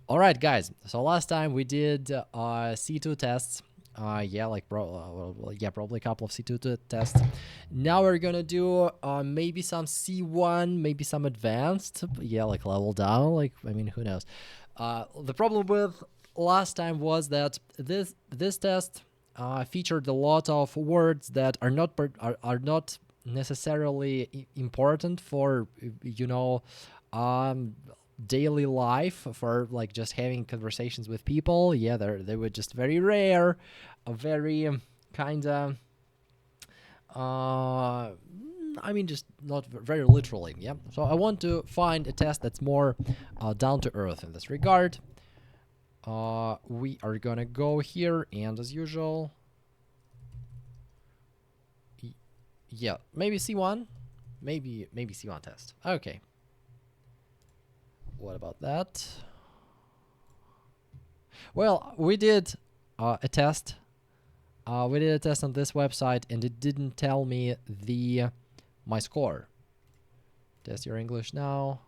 All right, guys. So last time we did C2 tests. Probably a couple of C2 tests. Now we're gonna do maybe some C1, maybe some advanced. Yeah, like level down. Like I mean, who knows? The problem with last time was that this test featured a lot of words that are not necessarily important for um, daily life, for like just having conversations with people. Yeah, they were just very rare, a very kind of I mean, just not very literally. Yeah. So I want to find a test that's more down to earth in this regard. We are gonna go here, and as usual, yeah, maybe C1, maybe C1 test. Okay. What about that? Well, we did a test. We did a test on this website, and it didn't tell me the my score. Test your English now.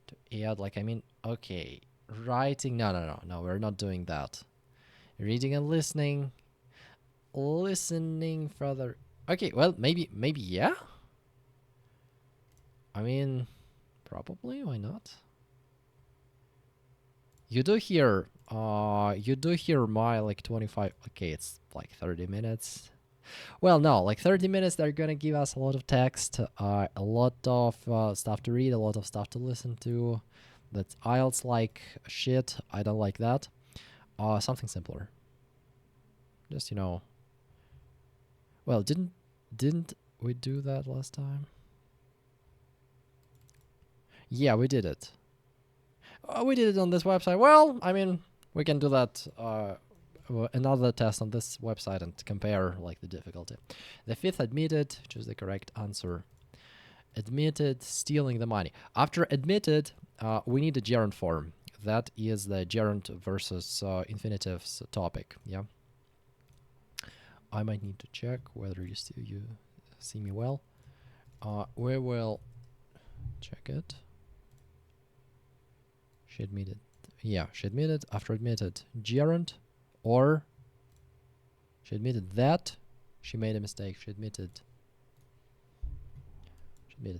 To add, like, I mean, okay, writing. No. We're not doing that. Reading and listening. Listening further. Okay, well, maybe, yeah. I mean, probably. Why not? You do hear my like 25. Okay, it's like 30 minutes. Well, no, like 30 minutes, they're gonna give us a lot of text, a lot of stuff to read, a lot of stuff to listen to. That's IELTS like shit. I don't like that. Something simpler. Just well, didn't we do that last time? Yeah, we did it. We did it on this website. Well, I mean, we can do that. Another test on this website and compare like the difficulty. The fifth admitted, choose the correct answer. Admitted, stealing the money. After admitted, we need a gerund form. That is the gerund versus infinitives topic. Yeah. I might need to check whether you see me well. We will check it. She admitted. Yeah, she admitted. After admitted, gerund, or she admitted that she made a mistake. She admitted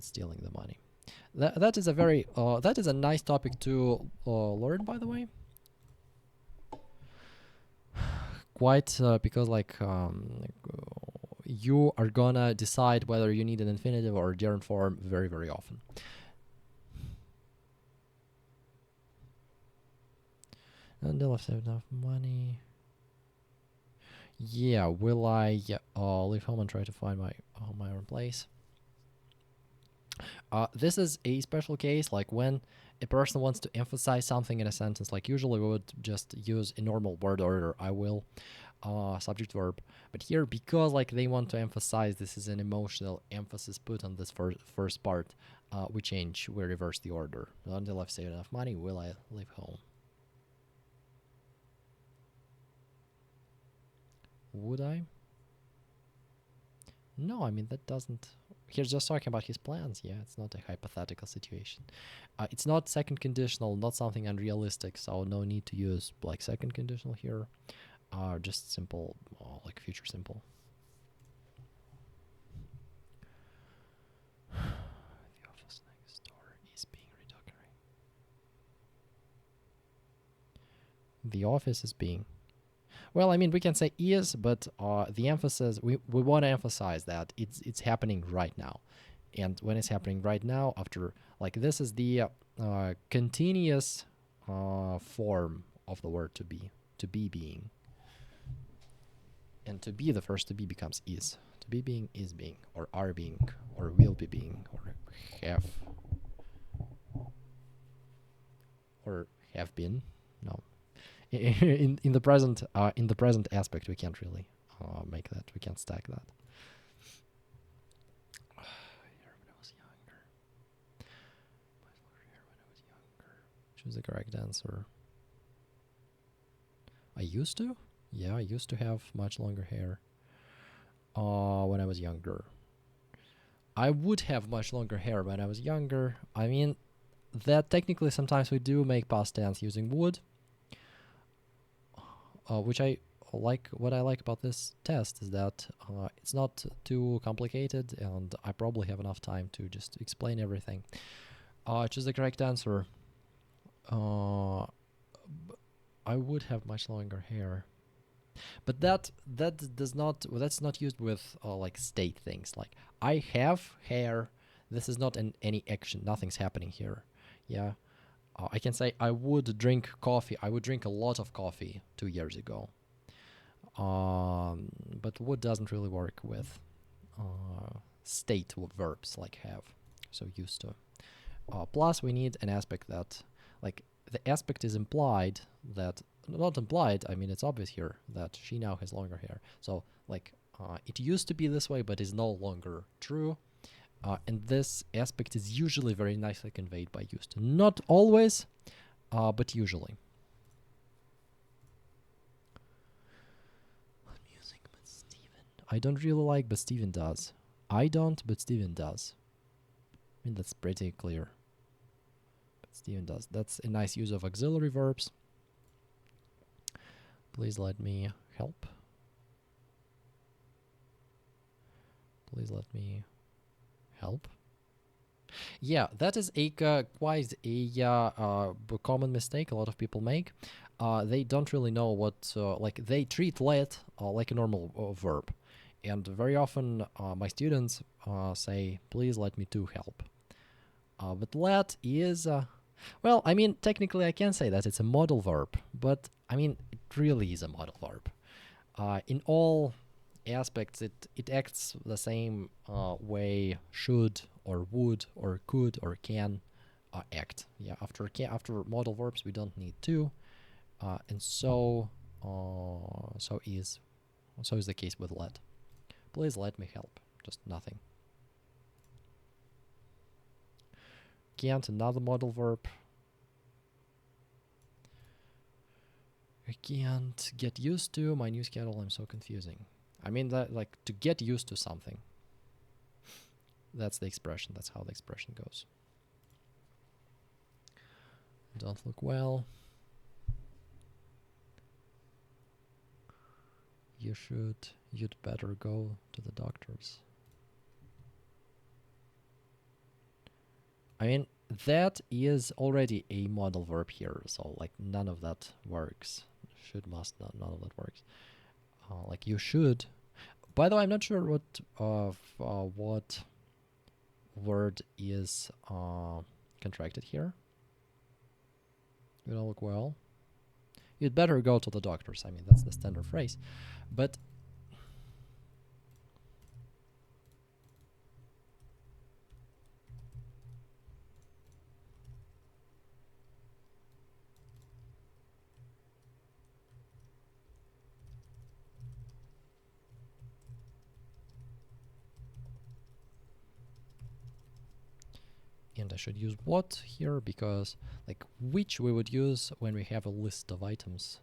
stealing the money. That is a very that is a nice topic to learn, by the way. Quite because like you are gonna decide whether you need an infinitive or a gerund form very, very often. And they'll have enough money. Yeah, will I leave home and try to find my own place? This is a special case, like when a person wants to emphasize something in a sentence. Like usually we would just use a normal word order. I will, subject verb. But here, because like they want to emphasize, this is an emotional emphasis put on this first part. We reverse the order. Until I've saved enough money, will I leave home? Would I? No, I mean that doesn't. He's just talking about his plans. Yeah, it's not a hypothetical situation. It's not second conditional, not something unrealistic. So no need to use like second conditional here. Just simple, like future simple. The office next door is being redecorated. The office is being. Well, I mean, we can say is, but the emphasis, we want to emphasize that it's happening right now. And when it's happening right now, after, like, this is the continuous form of the word to be being. And to be, the first to be becomes is. To be being is being, or are being, or will be being, or have been. No, in the present aspect, we can't really make that. We can't stack that. Choose the correct answer. I used to? Yeah, I used to have much longer hair when I was younger. I would have much longer hair when I was younger. I mean, that technically sometimes we do make past tense using would, which I like. What I like about this test is that it's not too complicated, and I probably have enough time to just explain everything. Choose the correct answer. I would have much longer hair, but that's not used with like state things. Like I have hair. This is not any action. Nothing's happening here. Yeah. I can say I would drink coffee. I would drink a lot of coffee 2 years ago. But would doesn't really work with state verbs like have. So used to. Plus, we need an aspect that, like, the aspect is implied that, not implied, I mean, it's obvious here that she now has longer hair. So, like, it used to be this way, but is no longer true. And this aspect is usually very nicely conveyed by used to. Not always, but usually. Music, but Steven. I don't really like, but Steven does. I don't, but Steven does. I mean, that's pretty clear. But Steven does. That's a nice use of auxiliary verbs. Please let me help. Please let me help. Yeah, that is a quite a common mistake a lot of people make. They don't really know what, like, they treat let like a normal verb. And very often my students say, please let me to help. But let is, well, I mean, technically I can say that it's a modal verb, but I mean, it really is a modal verb. In all aspects, it acts the same way should or would or could or can act. Yeah, after modal verbs we don't need to, and so is the case with let. Please let me help. Just nothing. Can't, another modal verb. I can't get used to my new schedule. I'm so confusing. I mean, that, like, to get used to something. That's the expression. That's how the expression goes. Don't look well. You'd better go to the doctors. I mean, that is already a modal verb here, so like none of that works. Should, must, none of that works. Like you should. By the way, I'm not sure what word is contracted here. You don't look well. You'd better go to the doctors. I mean, that's the standard phrase. But and I should use what here because, like, which we would use when we have a list of items.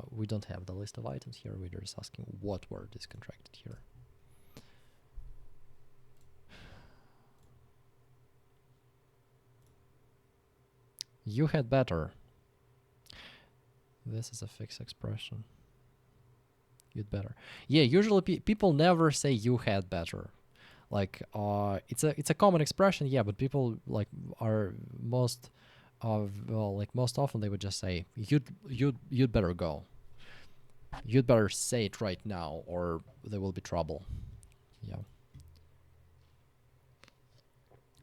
We don't have the list of items here. We're just asking what word is contracted here. You had better. This is a fixed expression. You'd better. Yeah, usually people never say you had better. Like, it's a common expression, yeah, but people like are most often they would just say you'd better go. You'd better say it right now, or there will be trouble. Yeah.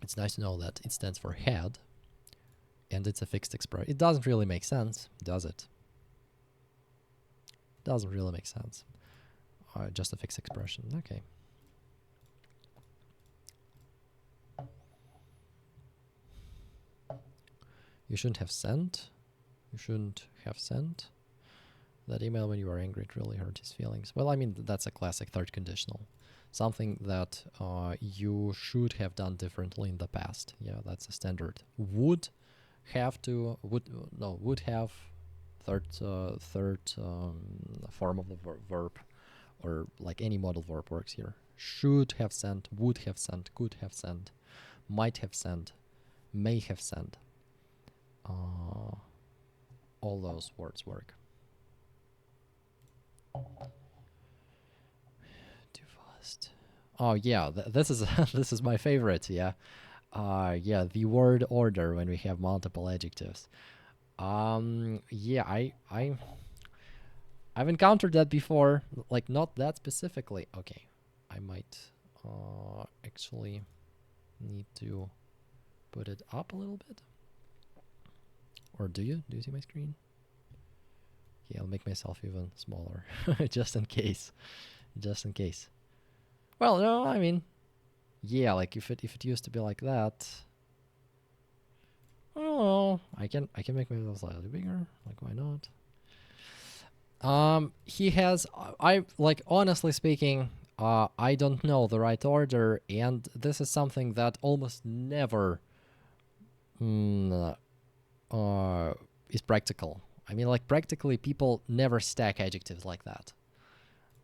It's nice to know that it stands for had, and it's a fixed expression. It doesn't really make sense, does it? Doesn't really make sense. Just a fixed expression. Okay. You shouldn't have sent. You shouldn't have sent that email when you were angry. It really hurt his feelings. Well, I mean, that's a classic third conditional. Something that you should have done differently in the past. Yeah, that's a standard. Would have, third form of the verb, or like any modal verb works here. should have sent, would have sent, could have sent, might have sent, may have sent. All those words work. Too fast. Oh yeah, this is this is my favorite. Yeah, yeah, the word order when we have multiple adjectives. Yeah, I've encountered that before, like not that specifically. Okay, I might actually need to put it up a little bit. Or do you? Do you see my screen? Okay, I'll make myself even smaller, just in case. Just in case. Well, no, I mean, yeah, like if it used to be like that, oh, I can make myself slightly bigger. Like, why not? He has. I like honestly speaking. I don't know the right order, and this is something that almost never is practical. I mean, like practically, people never stack adjectives like that.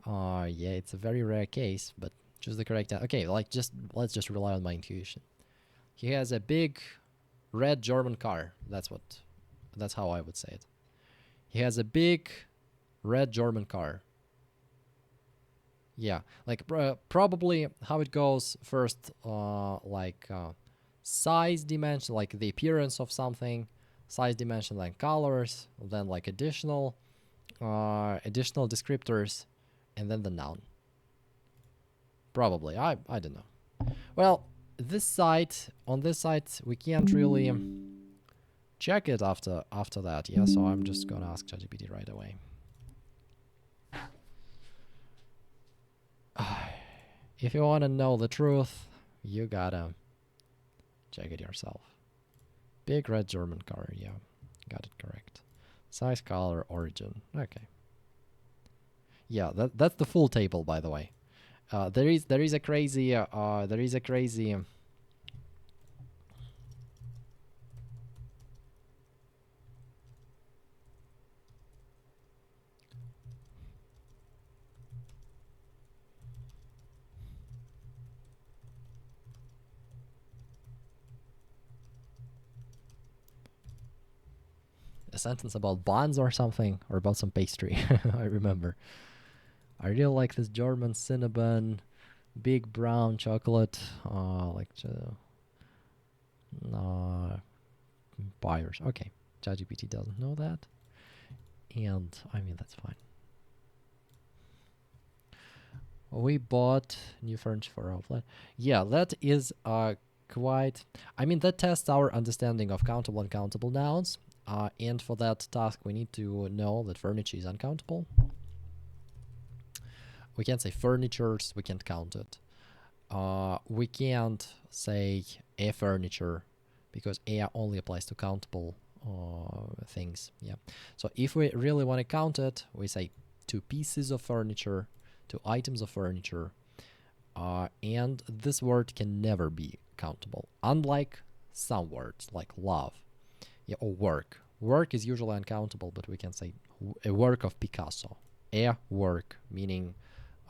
Yeah, it's a very rare case, but choose the correct. Okay, like let's just rely on my intuition. He has a big red German car. That's how I would say it. He has a big red German car. Yeah, like probably how it goes first, size dimension, like the appearance of something, size dimension, then colors, then like additional descriptors, and then the noun. Probably, I don't know. Well, on this site we can't really check it after that. Yeah, so I'm just gonna ask ChatGPT right away. If you want to know the truth, you gotta check it yourself. Big red German car, yeah, got it correct. Size, color, origin. Okay. Yeah, that's the full table, by the way. There is a crazy a sentence about buns or something, or about some pastry. I remember. I really like this German Cinnabon, big brown chocolate, buyers. Okay, ChatGPT doesn't know that, and I mean that's fine. We bought new furniture for our flat. Yeah, that is quite. I mean that tests our understanding of countable and countable nouns. And for that task, we need to know that furniture is uncountable. We can't say furnitures, we can't count it. We can't say a furniture because a only applies to countable things. Yeah. So if we really want to count it, we say 2 pieces of furniture, 2 items of furniture, and this word can never be countable, unlike some words like love. Yeah, or work. Work is usually uncountable, but we can say a work of Picasso. A work, meaning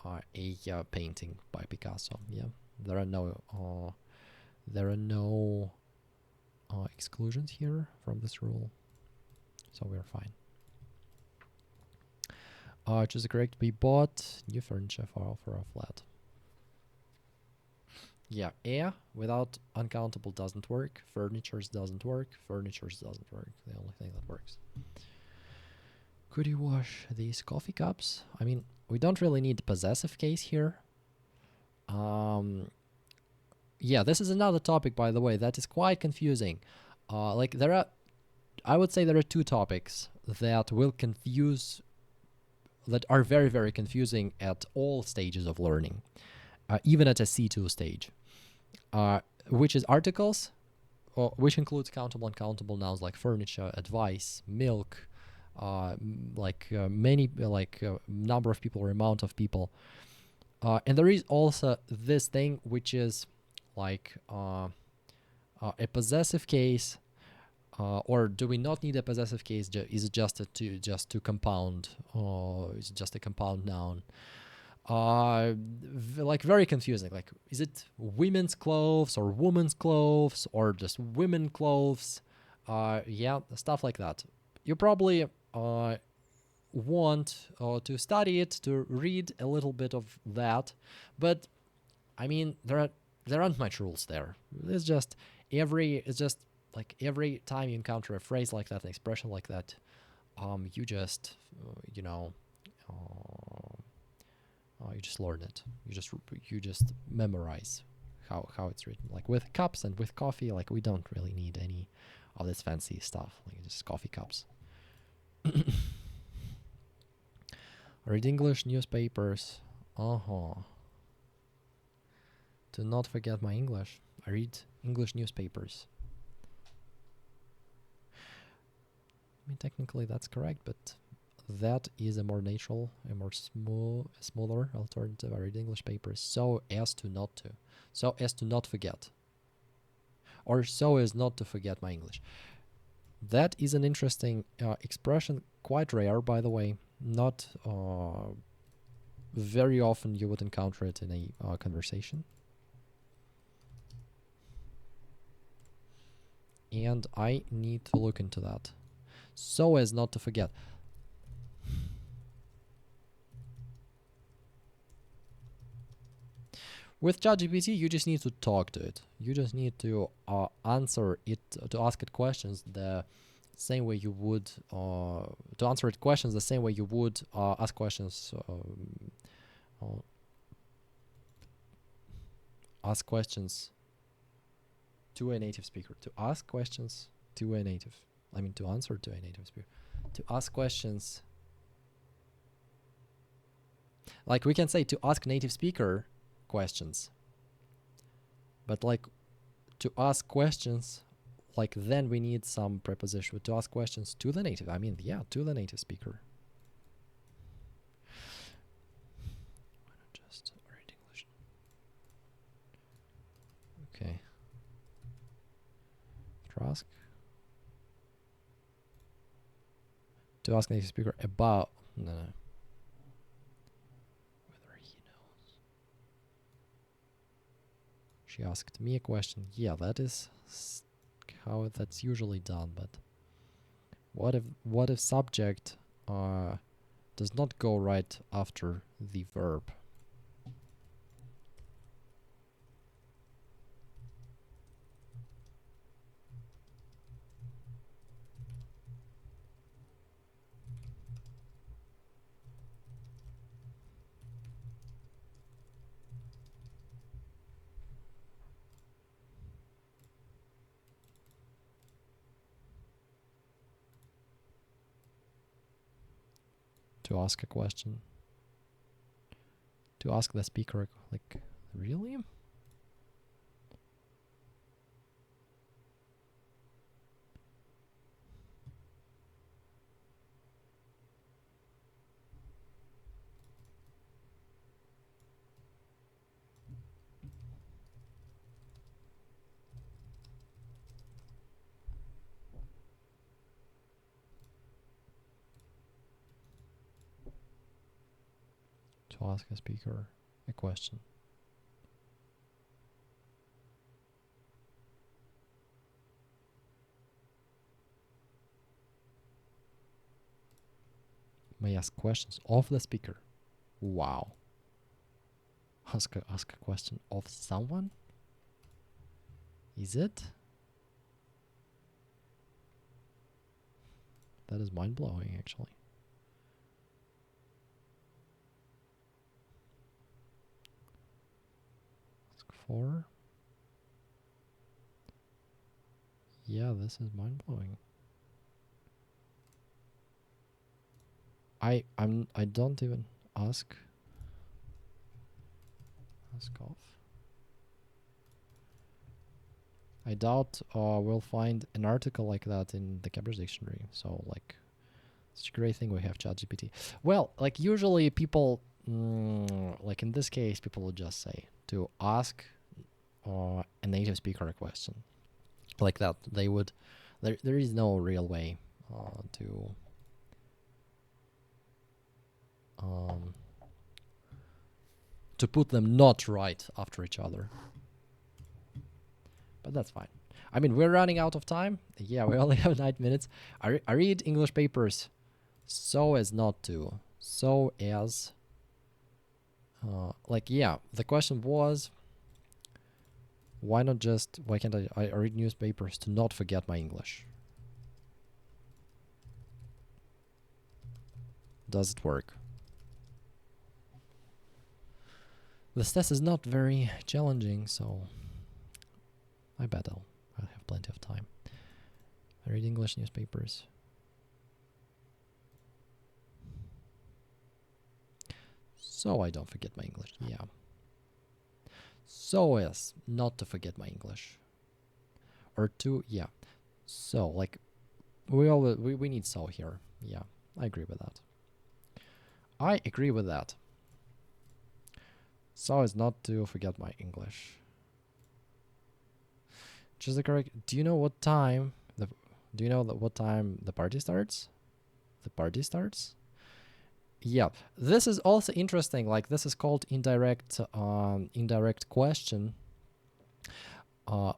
a painting by Picasso. Yeah, there are no exclusions here from this rule, so we're fine. Choose the correct. We bought new furniture for our flat. Yeah, a without uncountable doesn't work. Furnitures doesn't work. Furnitures doesn't work. The only thing that works. Could you wash these coffee cups? I mean, we don't really need possessive case here. Yeah, this is another topic, by the way, that is quite confusing. I would say there are 2 topics that will confuse, that are very, very confusing at all stages of learning, even at a C2 stage, which is articles, which includes countable and countable nouns like furniture, advice, milk, number of people or amount of people. And there is also this thing which is like a possessive case, or do we not need a possessive case? Is it just to compound, or is it just a compound noun? like very confusing. Like, is it women's clothes or women's clothes or just women clothes? Yeah, stuff like that. You probably want to study it, to read a little bit of that, but I mean, there aren't much rules there. It's just like every time you encounter a phrase like that, an expression like that, you just you just learn it. You just memorize how it's written. Like with cups and with coffee, like we don't really need any of this fancy stuff. Like just coffee cups. Read English newspapers. Do not forget my English. I read English newspapers. I mean, technically that's correct, but that is a more natural, a more smaller alternative. I read English papers so as to not forget, or so as not to forget my English. That is an interesting expression, quite rare, by the way. Not very often you would encounter it in a conversation. And I need to look into that. So as not to forget. With ChatGPT, you just need to talk to it. You just need to answer it, to ask it questions the same way you would, to answer it questions the same way you would ask questions, ask questions to a native speaker. To ask questions to a native, I mean to answer to a native speaker. To ask questions, like we can say to ask native speaker questions, but like to ask questions, like then we need some preposition. To ask questions to the native, I mean, yeah, to the native speaker. Why not just read English? Okay. To ask native speaker about, no. Whether he knows. She asked me a question. Yeah, that is how that's usually done, but what if subject does not go right after the verb? To ask a question. To ask the speaker, like, really? To ask a speaker a question. May ask questions of the speaker. Wow. Ask a question of someone? Is it? That is mind-blowing, actually. Ask for? Yeah, this is mind-blowing. I don't even ask off. I doubt we'll find an article like that in the Cambridge Dictionary. So, like, it's a great thing we have ChatGPT. Well, like, usually people, like in this case, people would just say to ask a native speaker a question. Like that. They would, there is no real way to to put them not right after each other. But that's fine. I mean, we're running out of time. Yeah, we only have 9 minutes. I read English papers so as not to. So as... like, yeah, the question was... Why can't I read newspapers to not forget my English? Does it work? This test is not very challenging, so I bet I'll have plenty of time. I read English newspapers. So I don't forget my English, yeah. So as not to forget my English. Or to, yeah. So, like, we need so here. Yeah, I agree with that. I agree with that. So as not to forget my English. Just the correct. Do you know what time what time the party starts? The party starts? Yeah, this is also interesting. Like, this is called indirect question.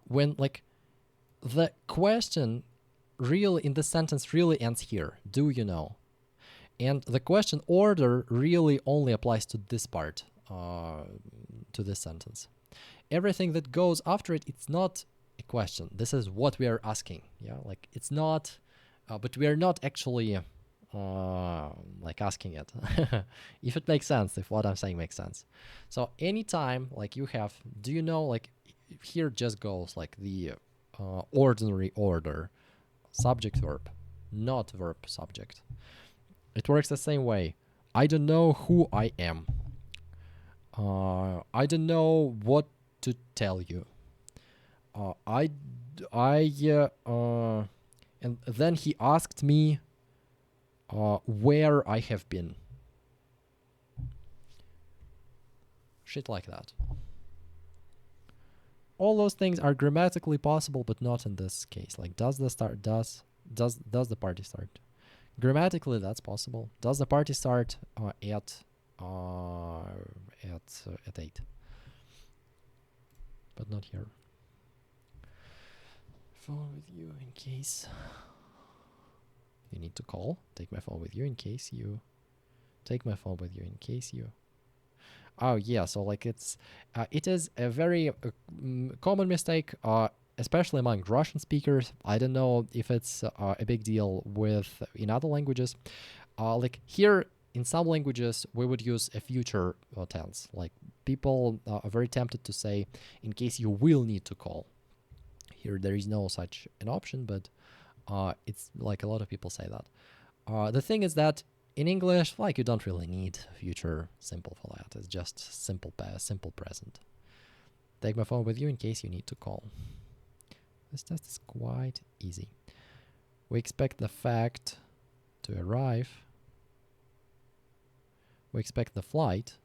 When, like, the question really in the sentence really ends here. Do you know? And the question order really only applies to this part, to this sentence. Everything that goes after it, it's not a question. This is what we are asking. Yeah, like, it's not, but we are not actually like asking it. If it makes sense, if what I'm saying makes sense. So anytime, like, you have, do you know, like, here just goes like the ordinary order, subject verb, not verb subject. It works the same way. I don't know who I am. I don't know what to tell you. And then he asked me where I have been. Shit like that. All those things are grammatically possible, but not in this case. Like, does the party start? Grammatically, that's possible. Does the party start at 8? But not here. Phone with you in case you need to call. Take my phone with you in case you. Take my phone with you in case you. Oh yeah, so like it is a very common mistake, especially among Russian speakers. I don't know if it's a big deal in other languages. Like here, in some languages, we would use a future tense. Like, people are very tempted to say, in case you will need to call. Here, there is no such an option, but it's like a lot of people say that. The thing is that in English, like, you don't really need future simple for that. It's just simple past, simple present. Take my phone with you in case you need to call. This test is quite easy. We expect the fact to arrive. We expect the flight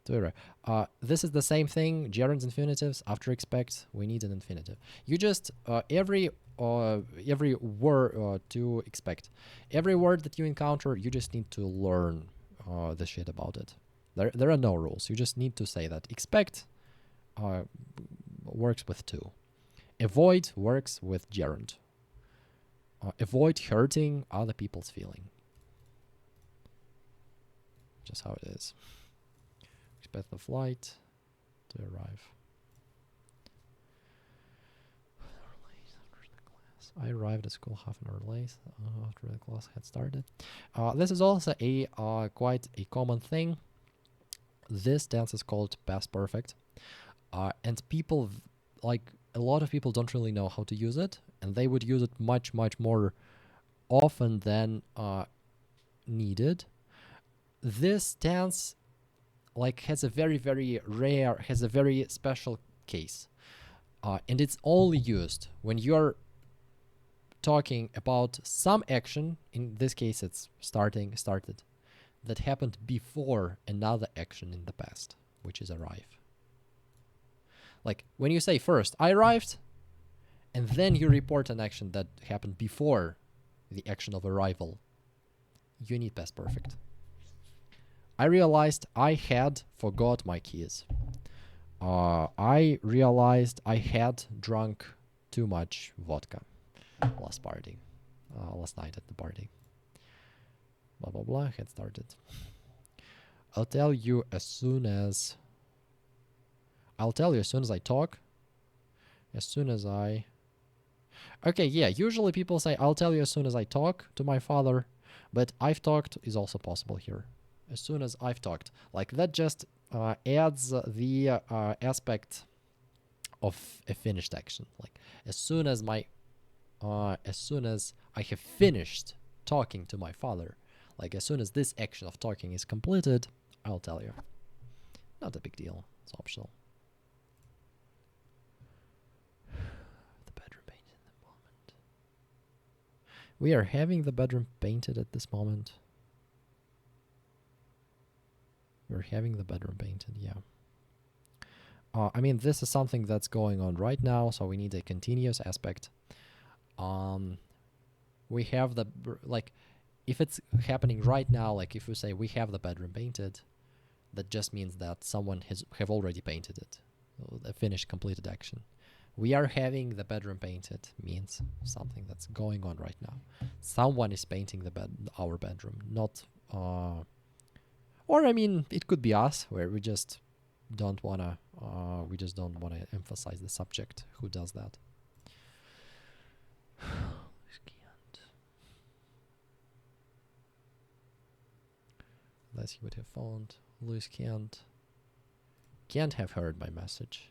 to arrive. This is the same thing. Gerunds, infinitives. After expect, we need an infinitive. You just every word to expect. Every word that you encounter, you just need to learn the shit about it. There are no rules. You just need to say that. Expect works with to. Avoid works with gerund. Avoid hurting other people's feeling. Just how it is. Expect the flight to arrive. I arrived at school half an hour late after the class had started. This is also a quite a common thing. This tense is called past perfect, and people, like, a lot of people don't really know how to use it, and they would use it much more often than needed. This tense, like, has a very special case, and it's only used when you're talking about some action. In this case, it's started, that happened before another action in the past, which is arrive. Like, when you say first, I arrived, and then you report an action that happened before the action of arrival, you need past perfect. I realized I had forgot my keys. I realized I had drunk too much vodka last night at the party. Blah blah blah. Had started. I'll tell you as soon as I talk. As soon as I. Okay, yeah. Usually people say I'll tell you as soon as I talk to my father, but I've talked is also possible here. As soon as I've talked, like that just adds the aspect of a finished action. Like as soon as I have finished talking to my father, like as soon as this action of talking is completed, I'll tell you. Not a big deal. It's optional. The bedroom painted in the moment. We are having the bedroom painted at this moment. We're having the bedroom painted, yeah. I mean, this is something that's going on right now, so we need a continuous aspect. We have the, like, if it's happening right now, like if we say we have the bedroom painted, that just means that someone have already painted it, a finished, completed action. We are having the bedroom painted means something that's going on right now. Someone is painting our bedroom, not, or I mean, it could be us, where we just don't wanna emphasize the subject who does that. Unless he would have found. Lewis can't have heard my message.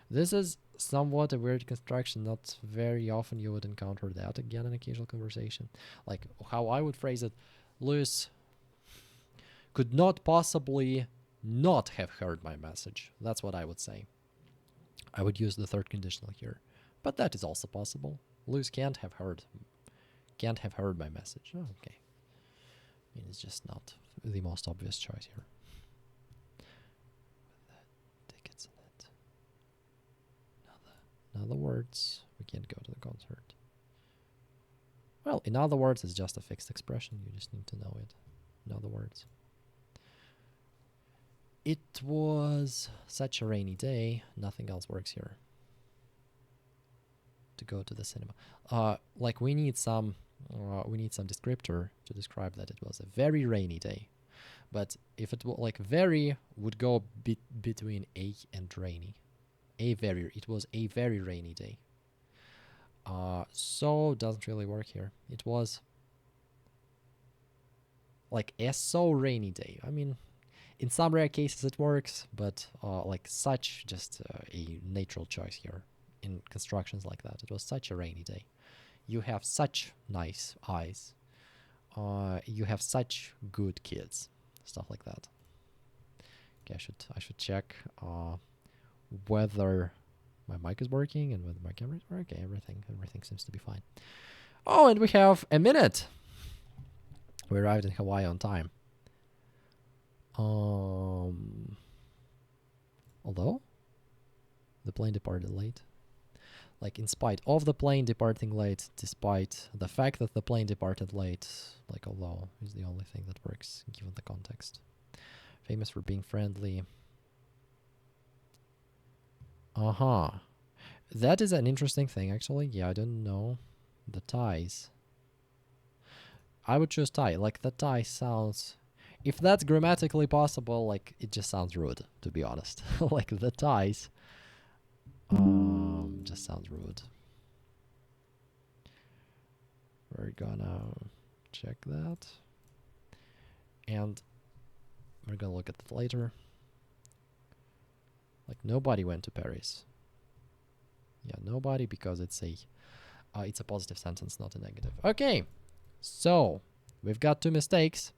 This is somewhat a weird construction. Not very often you would encounter that again in a casual conversation. Like how I would phrase it, Lewis could not possibly not have heard my message. That's what I would say. I would use the third conditional here. But that is also possible. Lewis can't have heard my message. Oh, okay. I mean, it's just not the most obvious choice here. Tickets in it. In other words, we can't go to the concert. Well, in other words, it's just a fixed expression. You just need to know it. In other words. It was such a rainy day. Nothing else works here. To go to the cinema. Like we need some descriptor to describe that it was a very rainy day. But if it was like very would go between a and rainy. It was a very rainy day. So doesn't really work here. It was like a so rainy day. I mean, in some rare cases it works, but like such just a natural choice here in constructions like that. It was such a rainy day. You have such nice eyes. You have such good kids. Stuff like that. Okay, I should check whether my mic is working and whether my camera is working. Okay, everything seems to be fine. Oh, and we have a minute. We arrived in Hawaii on time. Although the plane departed late. Like in spite of the plane departing late, despite the fact that the plane departed late, like although is the only thing that works given the context. Famous for being friendly. That is an interesting thing actually. Yeah, I don't know. The ties. I would choose tie. Like the tie sounds, if that's grammatically possible, like it just sounds rude, to be honest. Like the ties just sounds rude. We're gonna check that. And we're gonna look at it later. Like nobody went to Paris. Yeah, nobody, because it's a positive sentence, not a negative. Okay, so we've got 2 mistakes.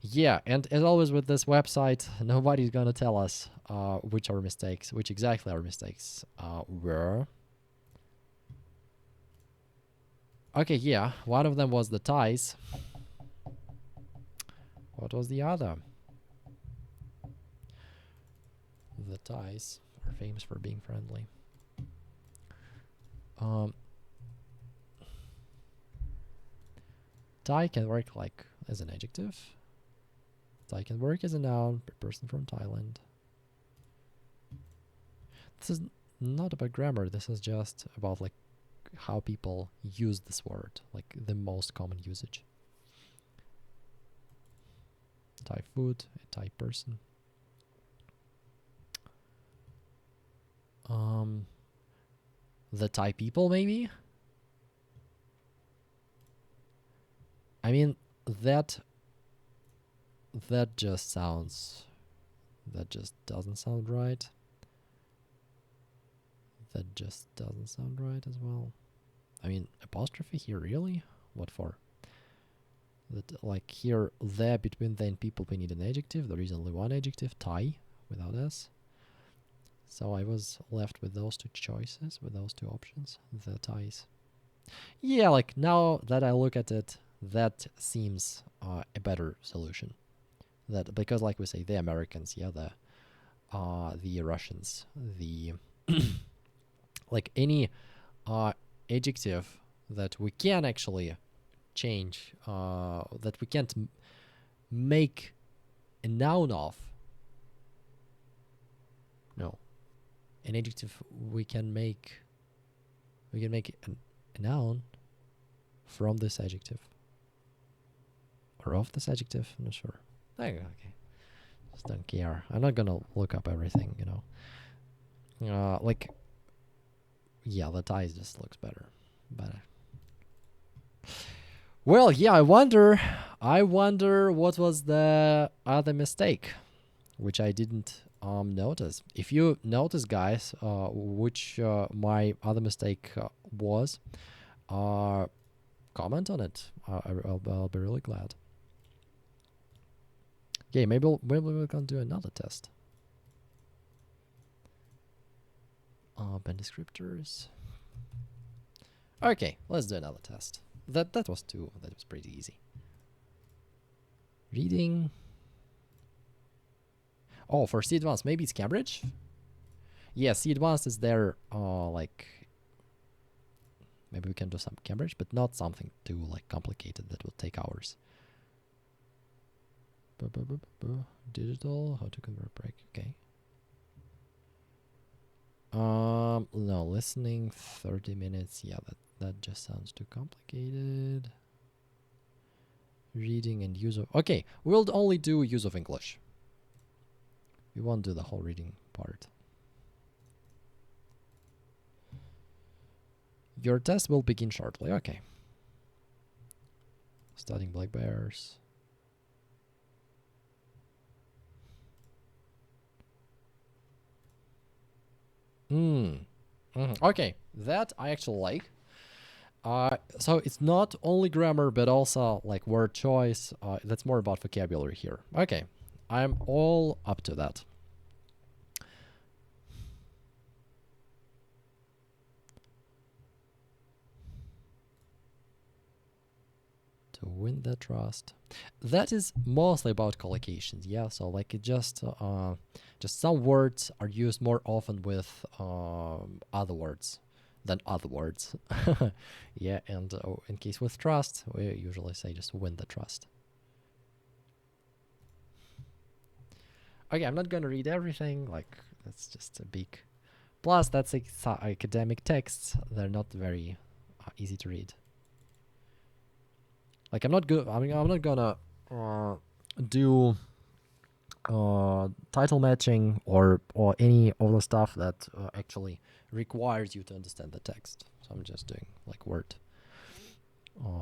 Yeah, and as always with this website, nobody's gonna tell us which exactly our mistakes were. Okay, yeah, one of them was the ties. What was the other? The ties are famous for being friendly. Thai can work like as an adjective. Thai can work as a noun, person from Thailand. This is not about grammar. This is just about like how people use this word, like the most common usage. Thai food, a Thai person. The Thai people, maybe? I mean, that just sounds... That just doesn't sound right. That just doesn't sound right as well. I mean, apostrophe here, really? What for? That, like, here, there, between the and people, we need an adjective. There is only one adjective, Thai, without S. So I was left with those two choices, with those two options, the Thais. Yeah, like, now that I look at it, that seems a better solution. That, because, like we say, the Americans, yeah, the Russians, the... like, any adjective that we can actually change, that we can't make a noun of. No. An adjective we can make a noun from this adjective. Or of this adjective, I'm not sure. Okay. Just don't care. I'm not gonna look up everything, you know. Like, yeah, the ties just looks better. Well, yeah, I wonder what was the other mistake, which I didn't notice. If you notice, guys, which my other mistake was, comment on it. I'll be really glad. Okay, maybe we're gonna do another test. Band descriptors. Okay, let's do another test. That was pretty easy. Reading. Oh, for C Advanced, maybe it's Cambridge? Yeah, C Advanced is there, like... Maybe we can do some Cambridge, but not something too, like, complicated that will take hours. Digital, how to convert break, okay. No, listening, 30 minutes, yeah, that just sounds too complicated. Reading and use of... Okay, we'll only do use of English. We won't do the whole reading part. Your test will begin shortly. Okay. Studying black bears. Okay, that I actually like. So it's not only grammar, but also like word choice. That's more about vocabulary here. Okay, I'm all up to that. To win the trust. That is mostly about collocations, yeah. So like it just some words are used more often with other words than other words. Yeah, and in case with trust, we usually say just win the trust. Okay, I'm not gonna read everything. Like that's just a big. Plus, that's academic texts. They're not very easy to read. Like I'm not good. I mean, I'm not gonna do title matching or any other stuff that actually requires you to understand the text. So I'm just doing like word,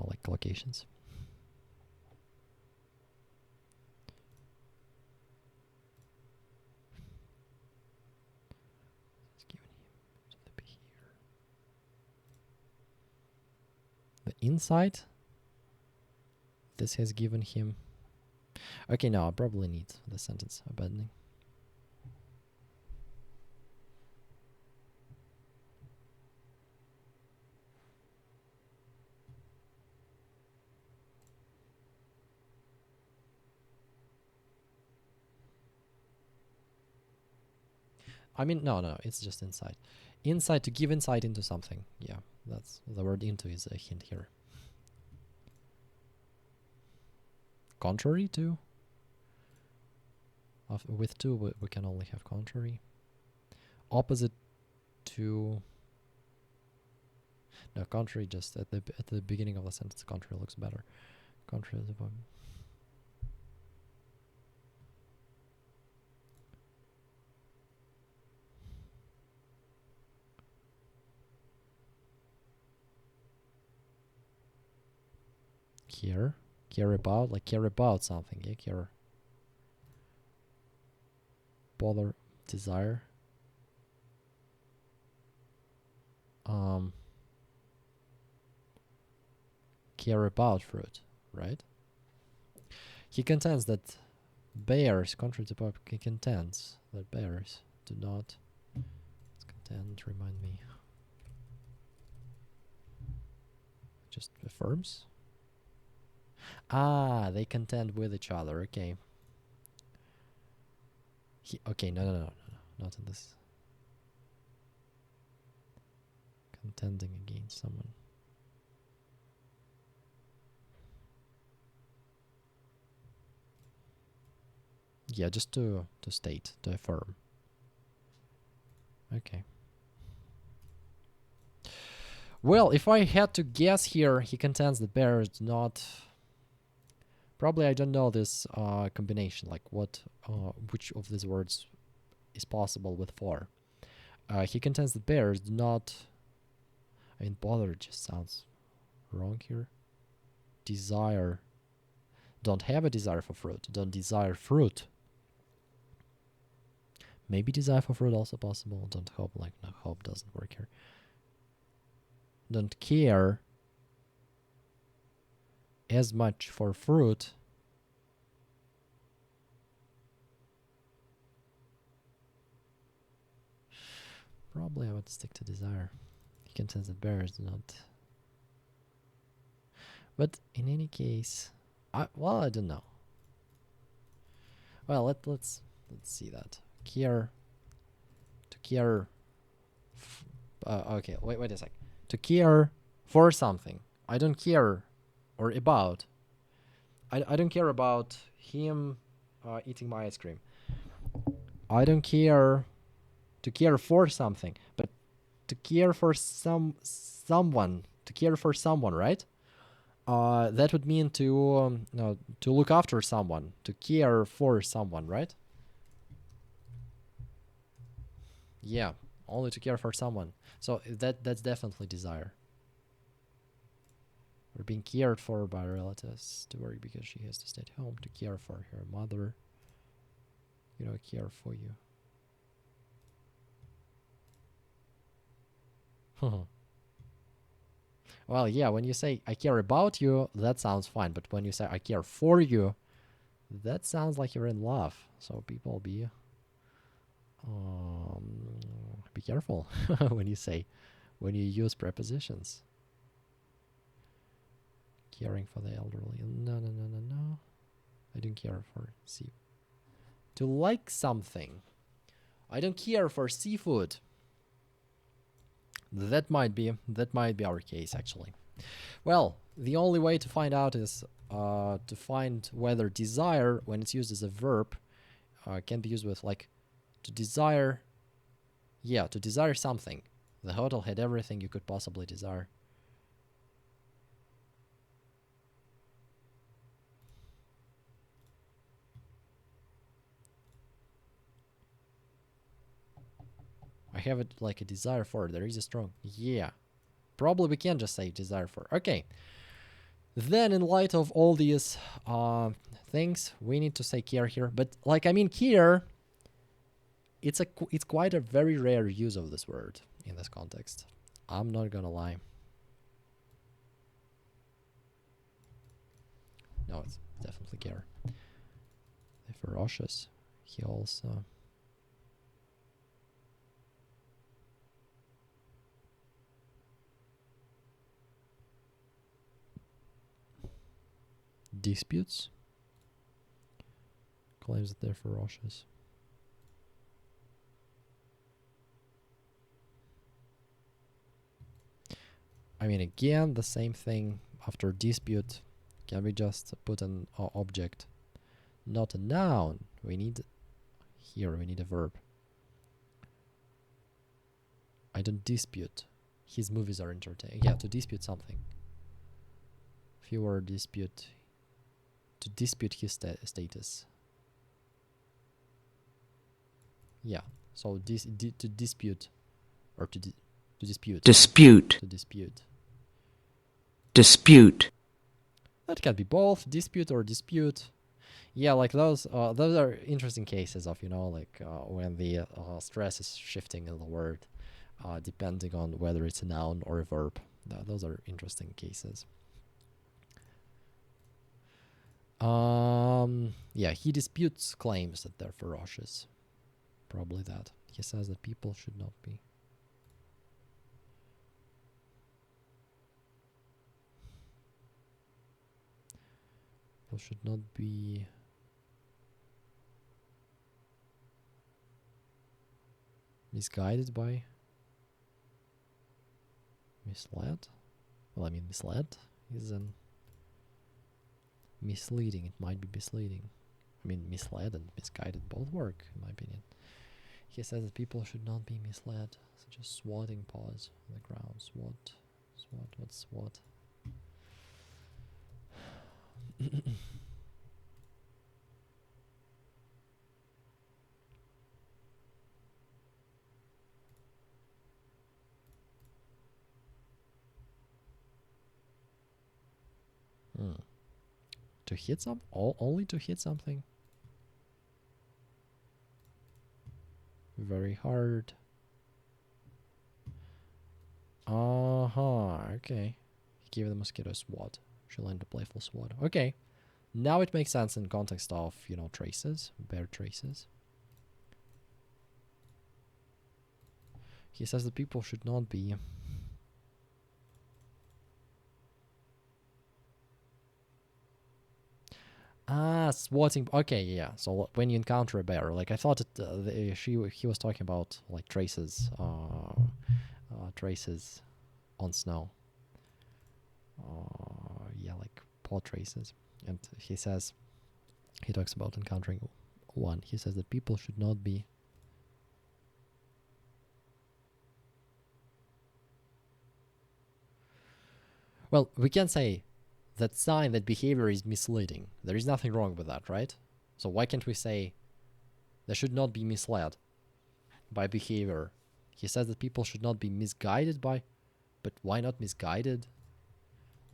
like collocations. The insight this has given him. Okay, now I probably need the sentence abandoning. I mean, no, it's just insight. Insight, to give insight into something. Yeah, that's the word into is a hint here. contrary to. With to, we can only have contrary. Opposite to. No, contrary just at the beginning of the sentence. Contrary looks better. Contrary is above. Care about, like care about something. Yeah, care. Bother, desire. Care about fruit, right? He contends that bears, contrary to Bob, he contends that bears do not. Let's contend, remind me. Just affirms? Ah, they contend with each other, okay. Okay, no, not in this. Contending against someone. Yeah, just to state, to affirm. Okay. Well, if I had to guess here, he contends that bears do not. Probably I don't know this combination, like which of these words is possible with for. He contends that bears do not. I mean, bother just sounds wrong here. Desire. Don't have a desire for fruit. Don't desire fruit. Maybe desire for fruit also possible. Don't hope, like, no, hope doesn't work here. Don't care as much for fruit. Probably I would stick to desire. He contends that bears do not. But in any case, I don't know. Well, let's see that. Care. To care. Okay, wait a sec. To care for something. I don't care, or about. I don't care about him eating my ice cream. I don't care to care for something, but to care for someone. To care for someone, right? That would mean to to look after someone, to care for someone, right? Yeah, only to care for someone. So that's definitely desire. Or being cared for by relatives, to worry because she has to stay at home, to care for her mother. Care for you. Well, yeah, when you say I care about you, that sounds fine. But when you say I care for you, that sounds like you're in love. So people be careful when you use prepositions. Caring for the elderly. No. I don't care for sea. To like something. I don't care for seafood. That might be our case, actually. Well, the only way to find out is to find whether desire, when it's used as a verb, can be used with, like, to desire. Yeah, to desire something. The hotel had everything you could possibly desire. I have it like a desire for. There is a strong. Yeah. Probably we can just say desire for. Okay. Then in light of all these things, we need to say care here. But, like, I mean, care, it's quite a very rare use of this word in this context. I'm not gonna lie. No, it's definitely care. The ferocious. He also. Disputes. Claims that they're ferocious. I mean, again, the same thing after dispute. Can we just put an object, not a noun? We need here. We need a verb. I don't dispute. His movies are entertaining. Yeah, to dispute something. Fewer dispute. To dispute his status. Yeah. So to dispute, or to dispute. Dispute. To dispute. Dispute. That can be both dispute or dispute. Yeah, like those are interesting cases of, you know, like when the stress is shifting in the word, depending on whether it's a noun or a verb. Those are interesting cases. Yeah, he disputes claims that they're ferocious. Probably that. He says that people should not be. People should not be misguided by, misled. Well, I mean, misled is an misleading. It might be misleading. I mean, misled and misguided both work, in my opinion. He says that people should not be misled, such as swatting paws on the ground. Swat. What's swat? To hit only to hit something? Very hard. Okay. He gave the mosquito a swat. She learned a playful swat. Okay. Now it makes sense in context of, you know, traces, bear traces. He says that people should not be swatting. Okay, yeah. So when you encounter a bear, like I thought he was talking about like traces, traces on snow. Yeah, like paw traces. And he talks about encountering one. He says that people should not be. Well, we can say that sign, that behavior is misleading. There is nothing wrong with that, right? So why can't we say they should not be misled by behavior? He says that people should not be misguided by, but why not misguided?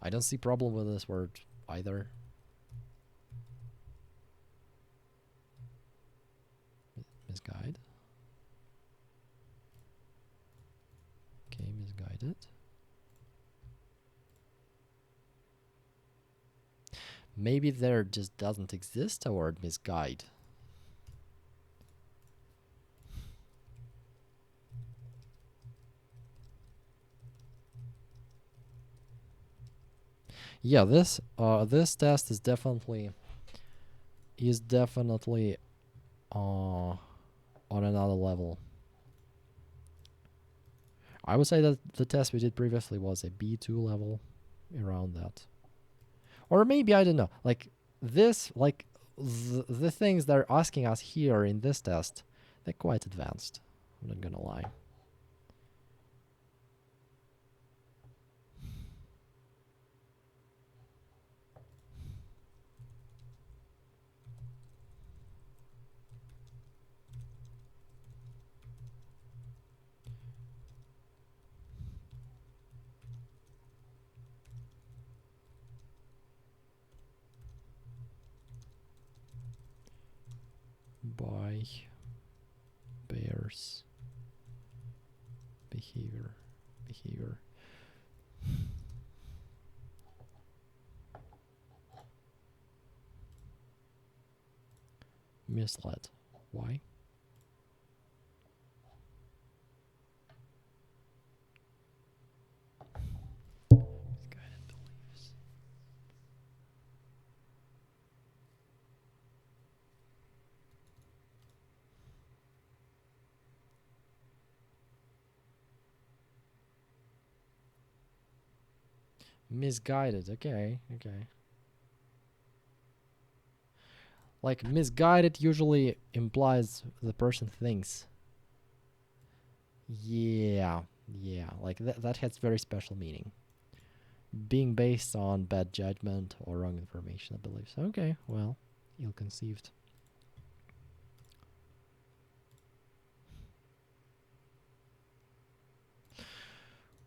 I don't see problem with this word either. Misguide. Okay, misguided. Maybe there just doesn't exist a word misguide. Yeah, this test is definitely on another level. I would say that the test we did previously was a B2 level, around that. Or maybe, I don't know, like this, like the things they're asking us here in this test, they're quite advanced. I'm not gonna lie. By bears behavior. Misled. Why? Misguided beliefs. Misguided. Okay. Like, misguided usually implies the person thinks. Yeah, yeah, like that has very special meaning. Being based on bad judgment or wrong information, I believe. So, okay, well, ill-conceived.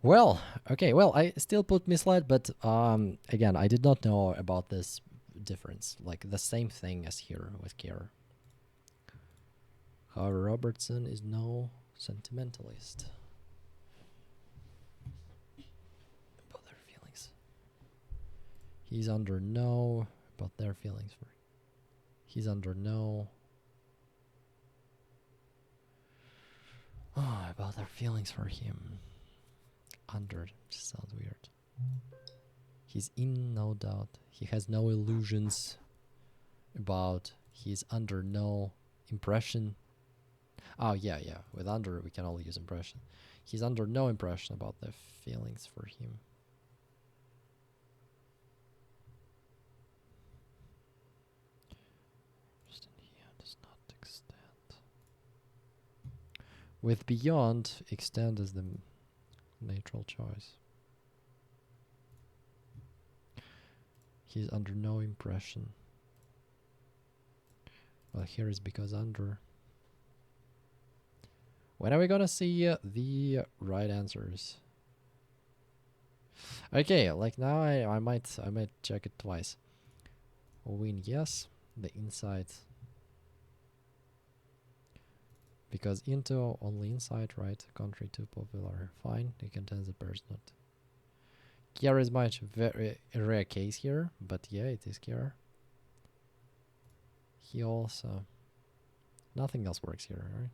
Well, okay, well, I still put misled, but again, I did not know about this difference. Like the same thing as here with care. However, Robertson is no sentimentalist about their feelings. He's under no about their feelings for. He's under no. Oh, about their feelings for him. Under just sounds weird. He's in no doubt. He has no illusions about. He's under no impression. Oh, yeah, yeah. With under, we can only use impression. He's under no impression about their feelings for him. Does not extend. With beyond, extend is the natural choice. He's under no impression. Well, here is because under. When are we gonna see the right answers? Okay, like now I might check it twice. Win, yes. The inside. Because into only inside, right? Country too popular. Fine, it contains a person not. Kiara is much very rare case here, but yeah, it is Kiara. He also nothing else works here, right?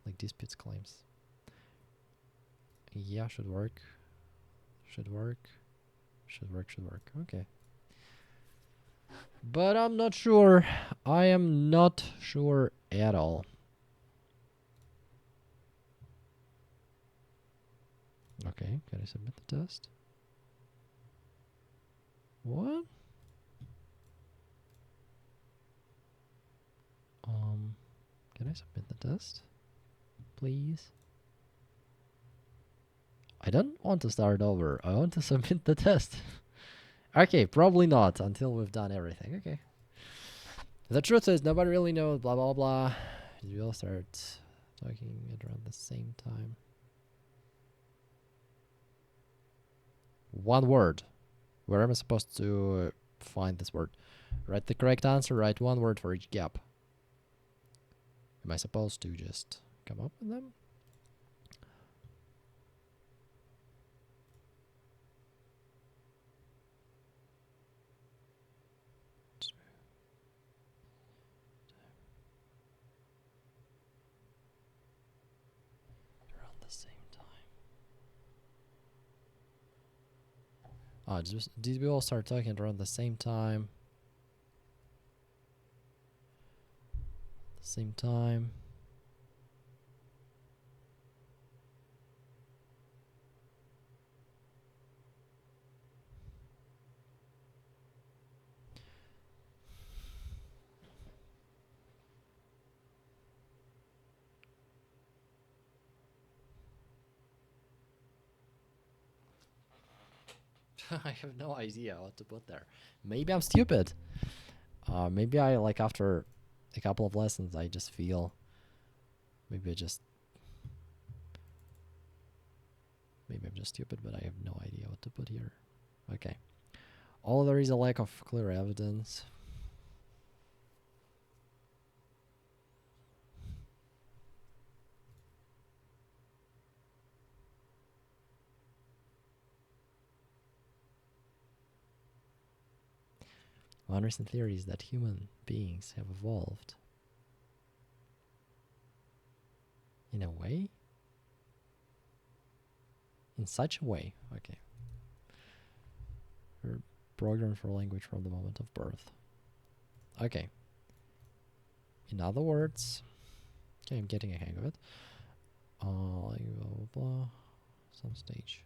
Like disputes claims. Yeah, should work. Should work. Should work, should work. Okay. But I'm not sure. I am not sure at all. Okay, can I submit the test? What? Can I submit the test? Please? I don't want to start over. I want to submit the test. Okay, probably not until we've done everything. Okay. The truth is, nobody really knows, blah, blah, blah. We'll start talking at around the same time. One word. Where am I supposed to find this word? Write the correct answer, write one word for each gap. Am I supposed to just come up with them? Around the same time. Did we all start talking around the same time? Same time. I have no idea what to put there. Maybe I'm stupid. Maybe I like after a couple of lessons I just feel maybe I'm just stupid, but I have no idea what to put here. Okay. Although there is a lack of clear evidence. One recent theory is that human beings have evolved in a way? In such a way. Okay. We're programmed for language from the moment of birth. Okay. In other words, okay, I'm getting a hang of it. Blah, blah, blah. Some stage.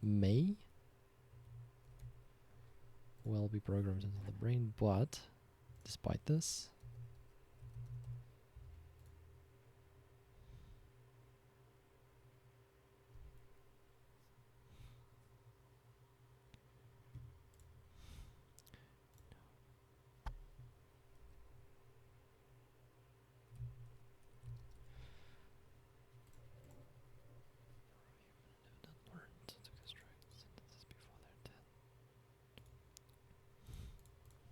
May? well be programmed into the brain, but despite this,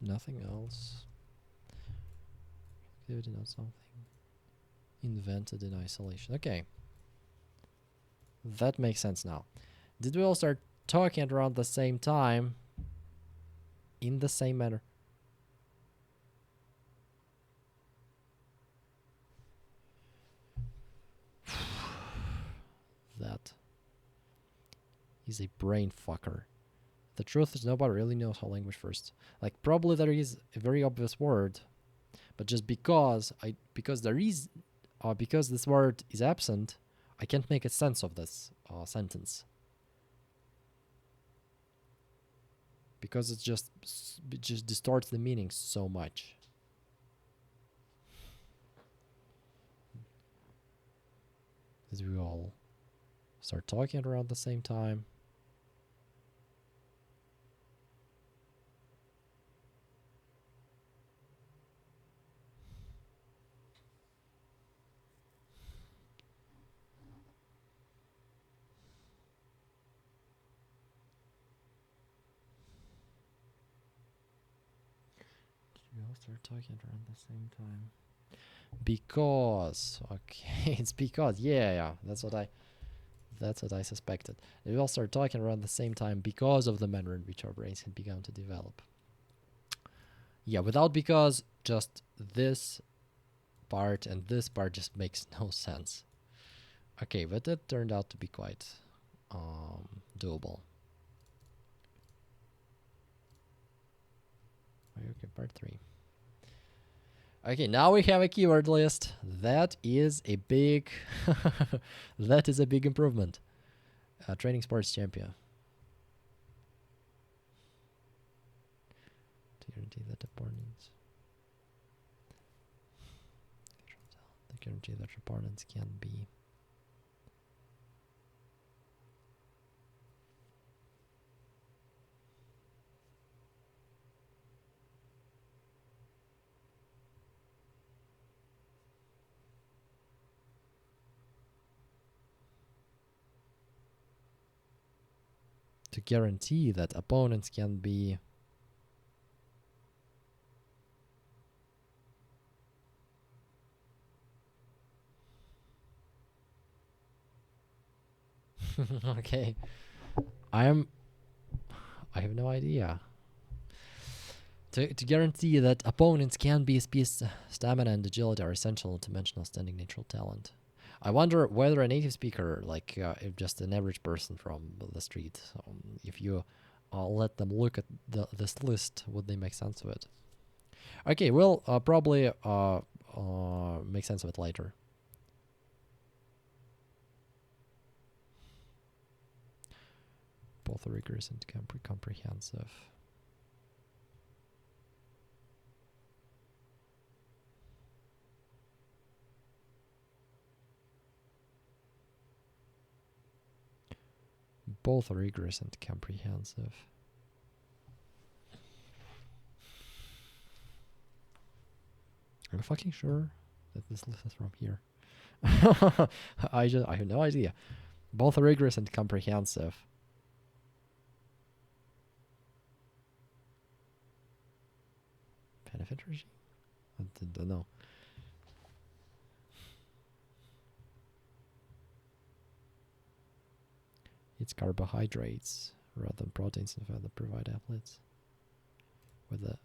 nothing else. Activity, not something invented in isolation. Okay. That makes sense now. Did we all start talking at around the same time? In the same manner? That is a brain fucker. The truth is nobody really knows how language first. Like, probably there is a very obvious word, but just because because this word is absent, I can't make a sense of this sentence. Because it just distorts the meaning so much. As we all start talking around the same time. We all start talking around the same time. Because, okay, it's because, yeah, that's what I suspected. We all start talking around the same time because of the manner in which our brains had begun to develop. Yeah, without because, just this part and this part just makes no sense. Okay, but that turned out to be quite doable. Okay, part 3. Okay, now we have a keyword list. That is a big that is a big improvement. Training sports champion. To guarantee that opponents can be okay. I have no idea. To guarantee that opponents can be speed, stamina, and agility are essential to mention outstanding natural talent. I wonder whether a native speaker, like if just an average person from the street, if you let them look at this list, would they make sense of it? Okay, we'll probably make sense of it later. Both rigorous and comprehensive. Both rigorous and comprehensive. I'm fucking sure that this list is from here. I have no idea. Both rigorous and comprehensive. Benefit regime? I don't know. It's carbohydrates rather than proteins and fat that provide athletes with the.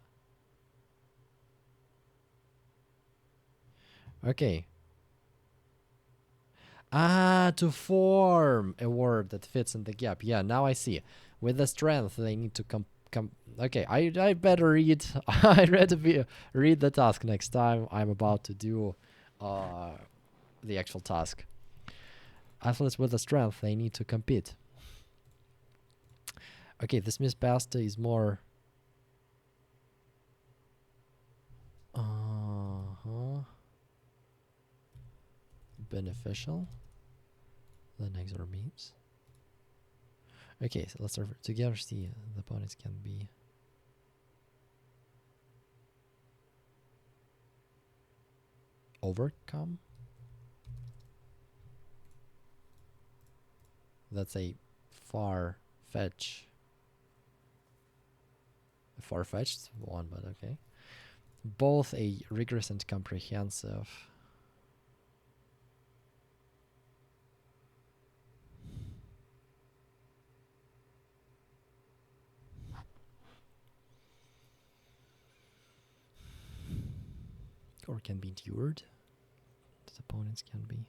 Okay. To form a word that fits in the gap. Yeah, now I see. With the strength, they need to Okay, I better read. I'd rather read the task next time I'm about to do the actual task. Athletes with the strength, they need to compete. Okay, this Miss Pasta is more beneficial than XOR memes. Okay, so let's together see the opponents can be overcome. That's a far-fetched one, but okay. Both a rigorous and comprehensive. Or can be endured. The opponents can be.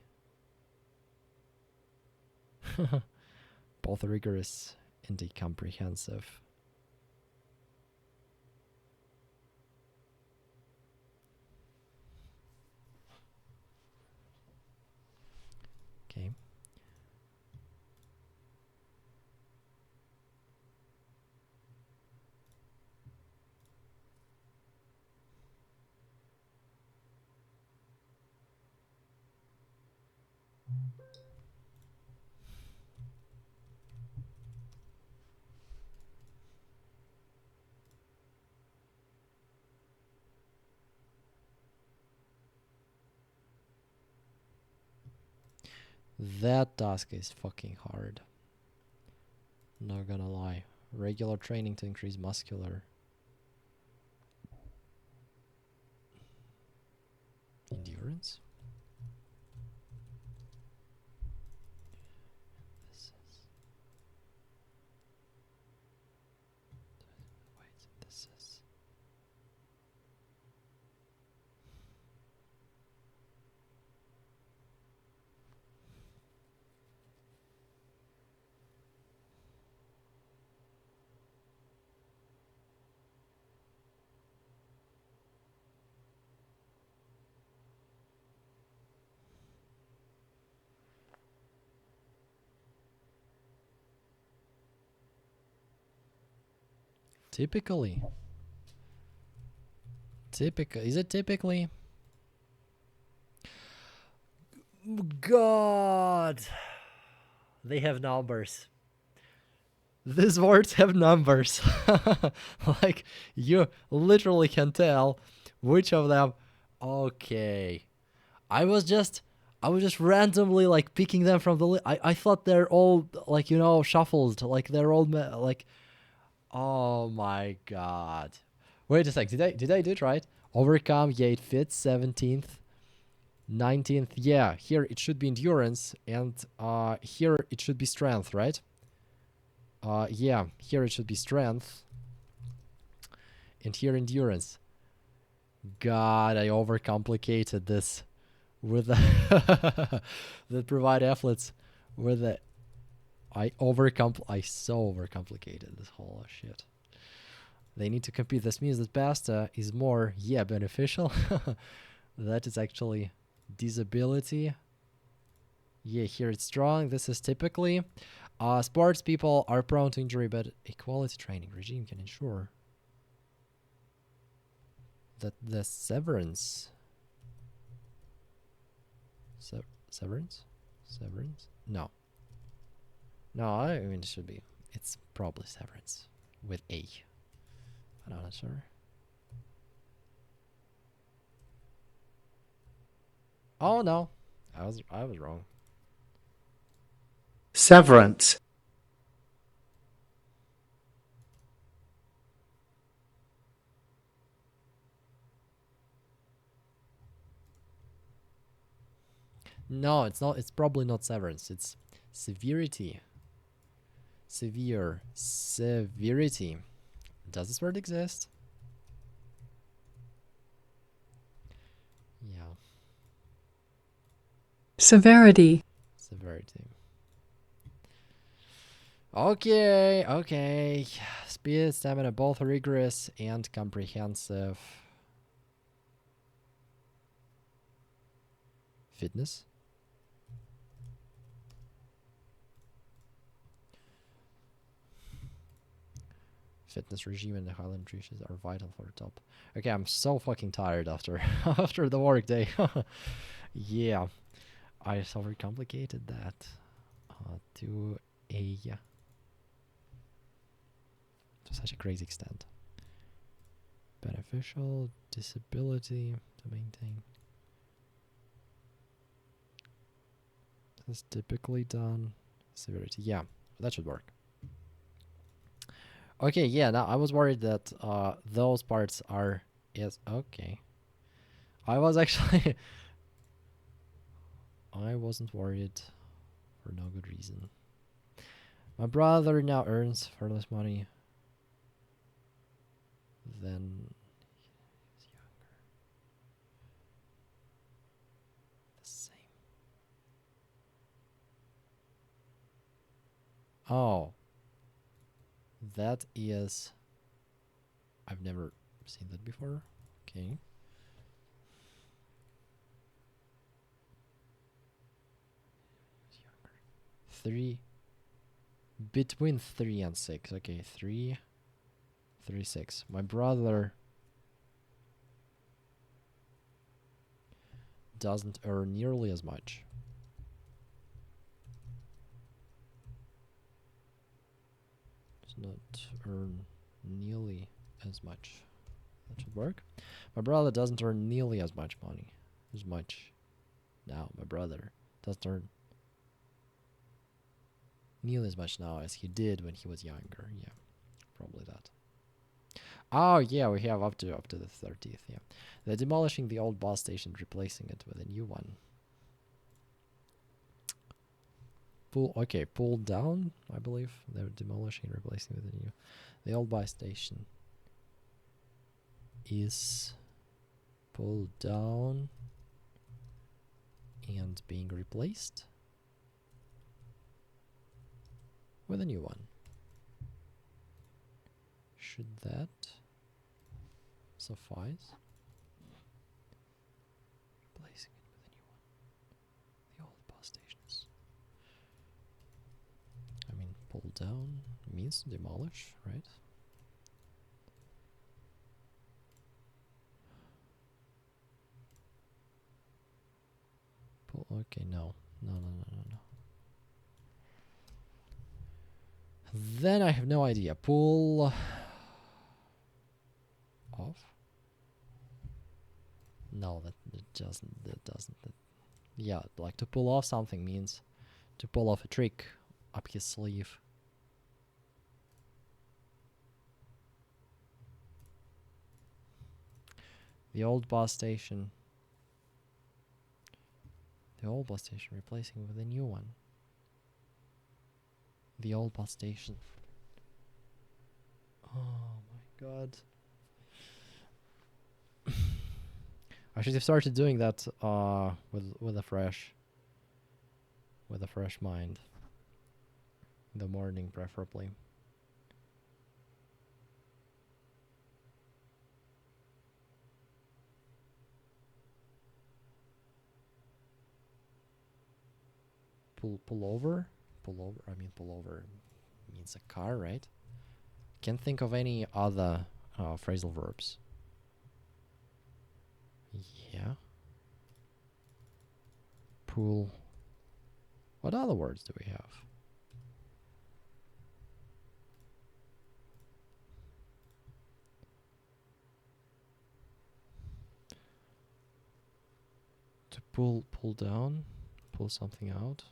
Both rigorous and a comprehensive. Okay. That task is fucking hard. Not gonna lie. Regular training to increase muscular endurance. This is. Wait, this is. Typically. Is it typically? God. They have numbers. These words have numbers. Like, you literally can tell which of them. Okay. I was just randomly like picking them from the list. I thought they're all like, you know, shuffled. Like they're all like, oh my god. Wait a sec. Did I do it right? Overcome, yeah, it fits. 17th. 19th, yeah, here it should be endurance, and here it should be strength, right? Yeah, here it should be strength, and here endurance. God, I overcomplicated this with the that provide athletes with the I so overcomplicated this whole shit. They need to compete. This means that pasta is more, yeah, beneficial. That is actually disability. Yeah, here it's strong. This is typically. Sports people are prone to injury, but a quality training regime can ensure that the severance. Severance? No. No, I mean, it should be. It's probably severance with A. But I'm not sure. Oh no, I was wrong. Severance. No, it's not. It's probably not severance. It's severity. Severity. Does this word exist? Yeah. Severity. Severity. Okay. Speed, stamina, both rigorous and comprehensive. Fitness. Fitness regime and the Highland nutrition are vital for the top. Okay, I'm so fucking tired after after the work day. Yeah. I just overcomplicated that to a to such a crazy extent. Beneficial disability to maintain. This is typically done. Severity, yeah, that should work. Okay, yeah. Now I was worried that those parts are okay. I was actually I wasn't worried for no good reason. My brother now earns far less money than he's younger. The same. Oh, that is. I've never seen that before. Okay. Three. Between 3 and 6. Okay, 3, 3, 6. My brother doesn't earn nearly as much. Does not earn nearly as much. That should work. My brother doesn't earn nearly as much money. As much. Now, my brother doesn't earn nearly as much now as he did when he was younger. Yeah, probably that. Oh yeah, we have up to the 30th. Yeah, they're demolishing the old bus station, replacing it with a new one. Pull down. I believe they're demolishing, replacing with a new. The old bus station is pulled down and being replaced with a new one. Should that suffice? Replacing it with a new one. The old bus stations. I mean, pull down means demolish, right? Pull. Okay, no. Then I have no idea. Pull off? No, that doesn't. Yeah, like to pull off something means to pull off a trick up his sleeve. The old bus station. The old bus station replacing with a new one. The old bus station. Oh my god. I should have started doing that with a fresh mind. In the morning preferably. Pull over? I mean pull over means a car, right? Can't think of any other phrasal verbs. Yeah. Pull. What other words do we have? To pull down, pull something out.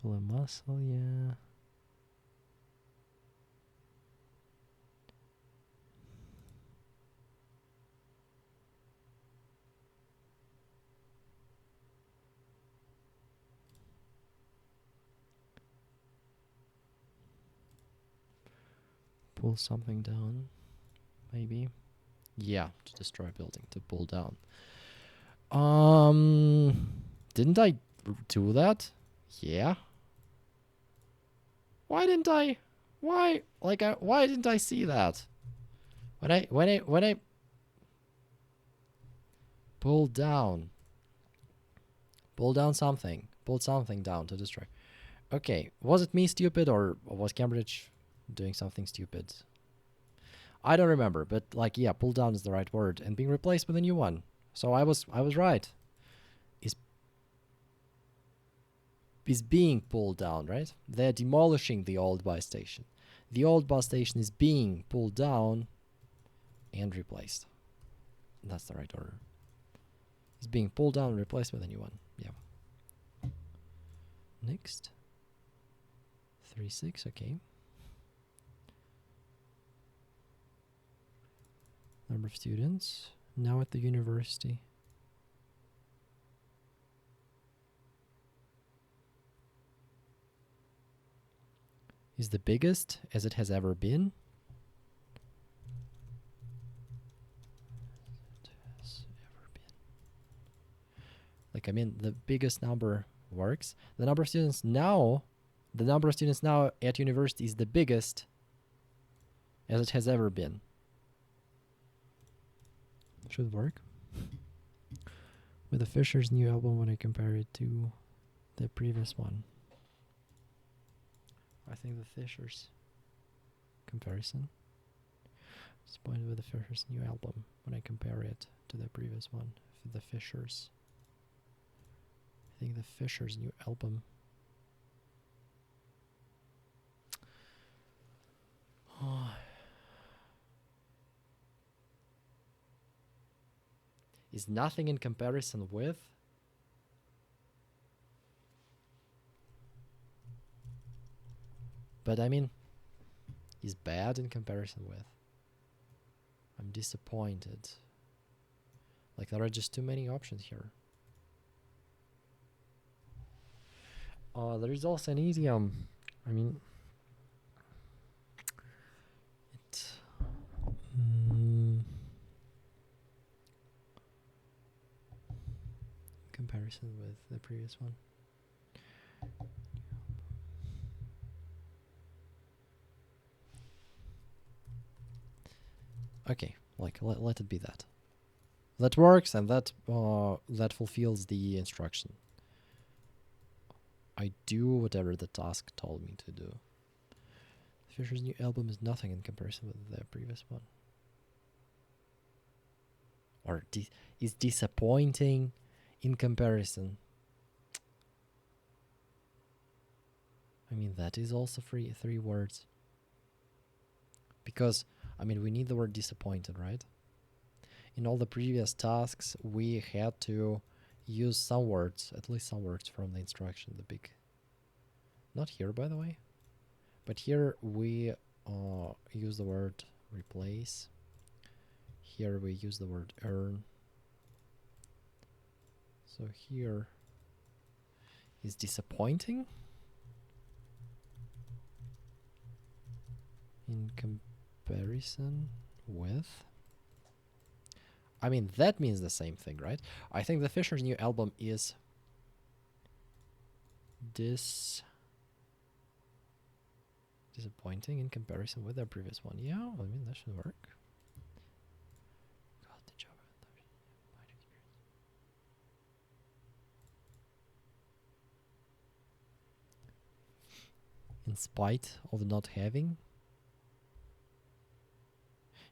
Pull a muscle, yeah. Pull something down, maybe. Yeah, to destroy a building, to pull down. Didn't I do that? Yeah. Why didn't I? Why? Like, why didn't I see that? When I pulled down something, pulled something down to destroy. Okay, was it me stupid or was Cambridge doing something stupid? I don't remember, but like, yeah, pull down is the right word, and being replaced with a new one. So I was right. Is being pulled down, right? They're demolishing the old bus station. The old bus station is being pulled down and replaced. That's the right order. It's being pulled down and replaced with a new one. Yeah. Next. 3-6, okay. Number of students now at the university. Is the biggest as it has ever been. Like, I mean, the biggest number works. The number of students now at university is the biggest as it has ever been. Should work. With the Fisher's new album when I compare it to the previous one. I think the Fisher's comparison. Disappointed with the Fisher's new album when I compare it to the previous one. The Fisher's. I think the Fisher's new album. Is nothing in comparison with. But I mean, is bad in comparison with. I'm disappointed. Like, there are just too many options here. There is also an idiom. I mean, it. Comparison with the previous one. Okay, like let it be that. That works, and that fulfills the instruction. I do whatever the task told me to do. Fisher's new album is nothing in comparison with the previous one. Or is disappointing in comparison. I mean, that is also three words. Because, I mean, we need the word disappointed, right? In all the previous tasks, we had to use some words, at least some words from the instruction, the big. Not here, by the way. But here we use the word replace. Here we use the word earn. So here is disappointing in comparison with. I mean, that means the same thing, right? I think the Fisher's new album is disappointing in comparison with their previous one. Yeah, I mean, that should work. God, the job. In spite of not having.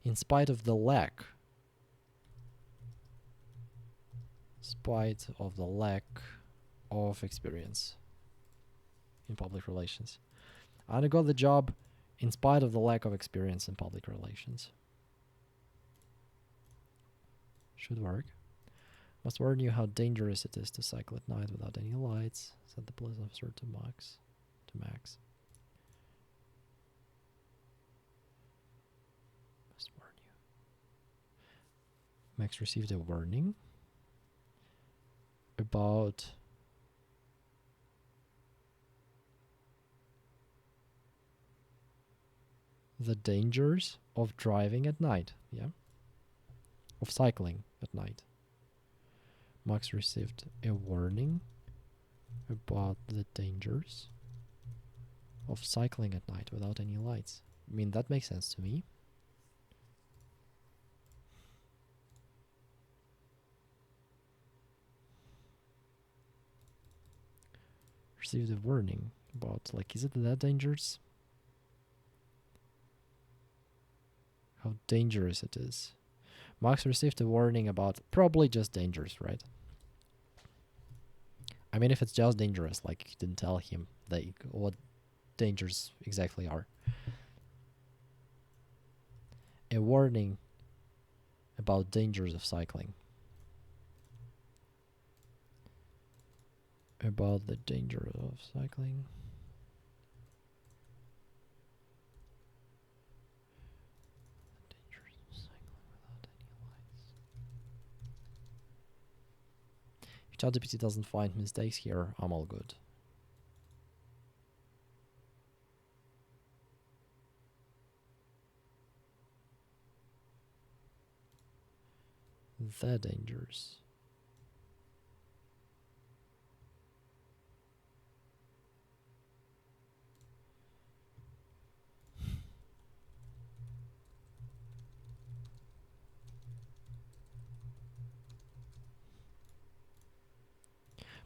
In spite of the lack. Spite of the lack of experience in public relations. I got the job in spite of the lack of experience in public relations. Should work. Must warn you how dangerous it is to cycle at night without any lights, said the police officer to Max. Must warn you. Max received a warning about the dangers of driving at night, yeah? Of cycling at night. Max received a warning about the dangers of cycling at night without any lights. I mean, that makes sense to me. Received a warning about, like, is it that dangerous? How dangerous it is. Max received a warning about probably just dangerous, right? I mean, if it's just dangerous, like you didn't tell him that what dangers exactly are. A warning about dangers of cycling. About the danger of cycling. Dangers of cycling without any lights. If ChatGPT doesn't find mistakes here, I'm all good. The dangers.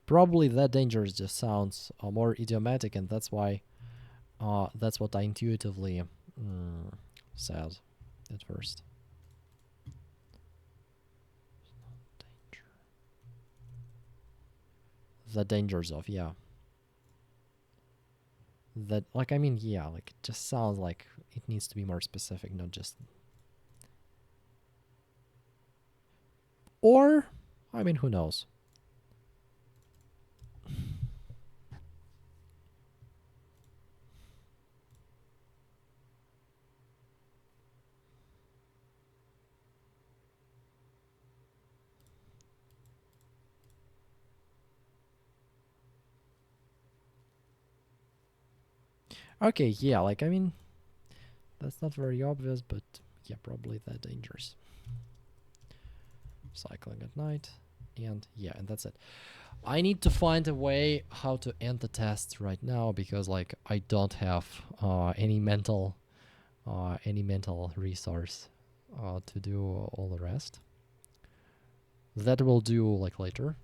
Probably that dangerous just sounds more idiomatic, and that's why that's what I intuitively said at first. Danger. The dangers of, yeah. That, like, I mean, yeah, like, it just sounds like it needs to be more specific, not just. Or, I mean, who knows? Okay, yeah, like, I mean, that's not very obvious, but yeah, probably that dangerous. Cycling at night, and yeah, and that's it. I need to find a way how to end the tests right now, because like I don't have any mental resource to do all the rest. That we'll do like later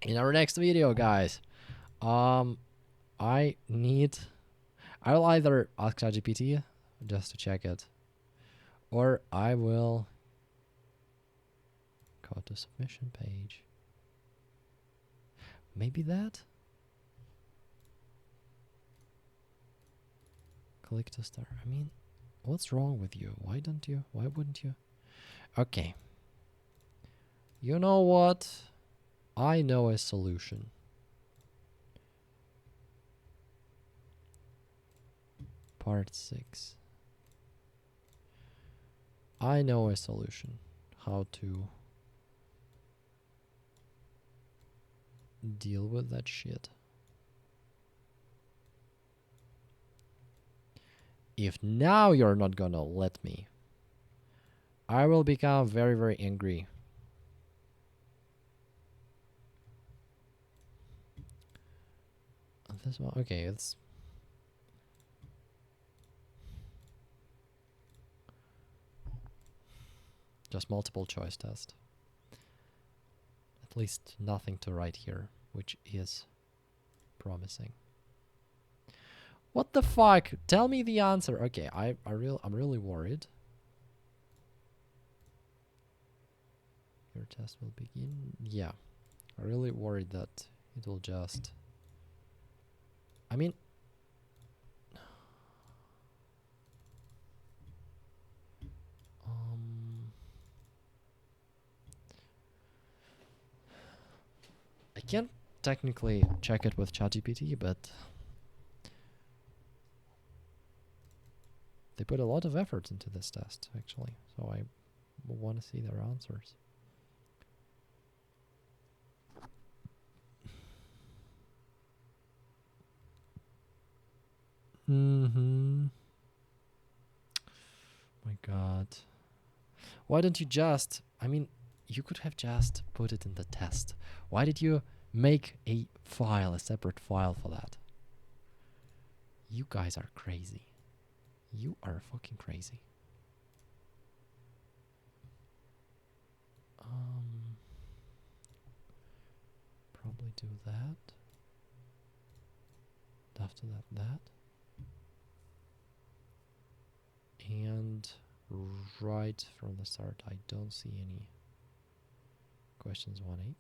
in our next video, guys. I will either ask ChatGPT just to check it, or I will go to submission page. Maybe that. Click to start. I mean, what's wrong with you? Why wouldn't you? Okay. You know what? I know a solution. Part 6. I know a solution. How to deal with that shit. If now you're not gonna let me, I will become very, very angry. This one, okay, it's just multiple choice test. At least nothing to write here, which is promising. What the fuck? Tell me the answer. Okay, I'm really worried. Your test will begin. Yeah, I'm really worried that it will just. I mean, I can't technically check it with ChatGPT, but they put a lot of effort into this test, actually. So I want to see their answers. My God. Why don't you just, I mean, you could have just put it in the test. Why did you make a file, a separate file for that? You guys are crazy. You are fucking crazy. Probably do that. After that. And right from the start, I don't see any questions 1.8.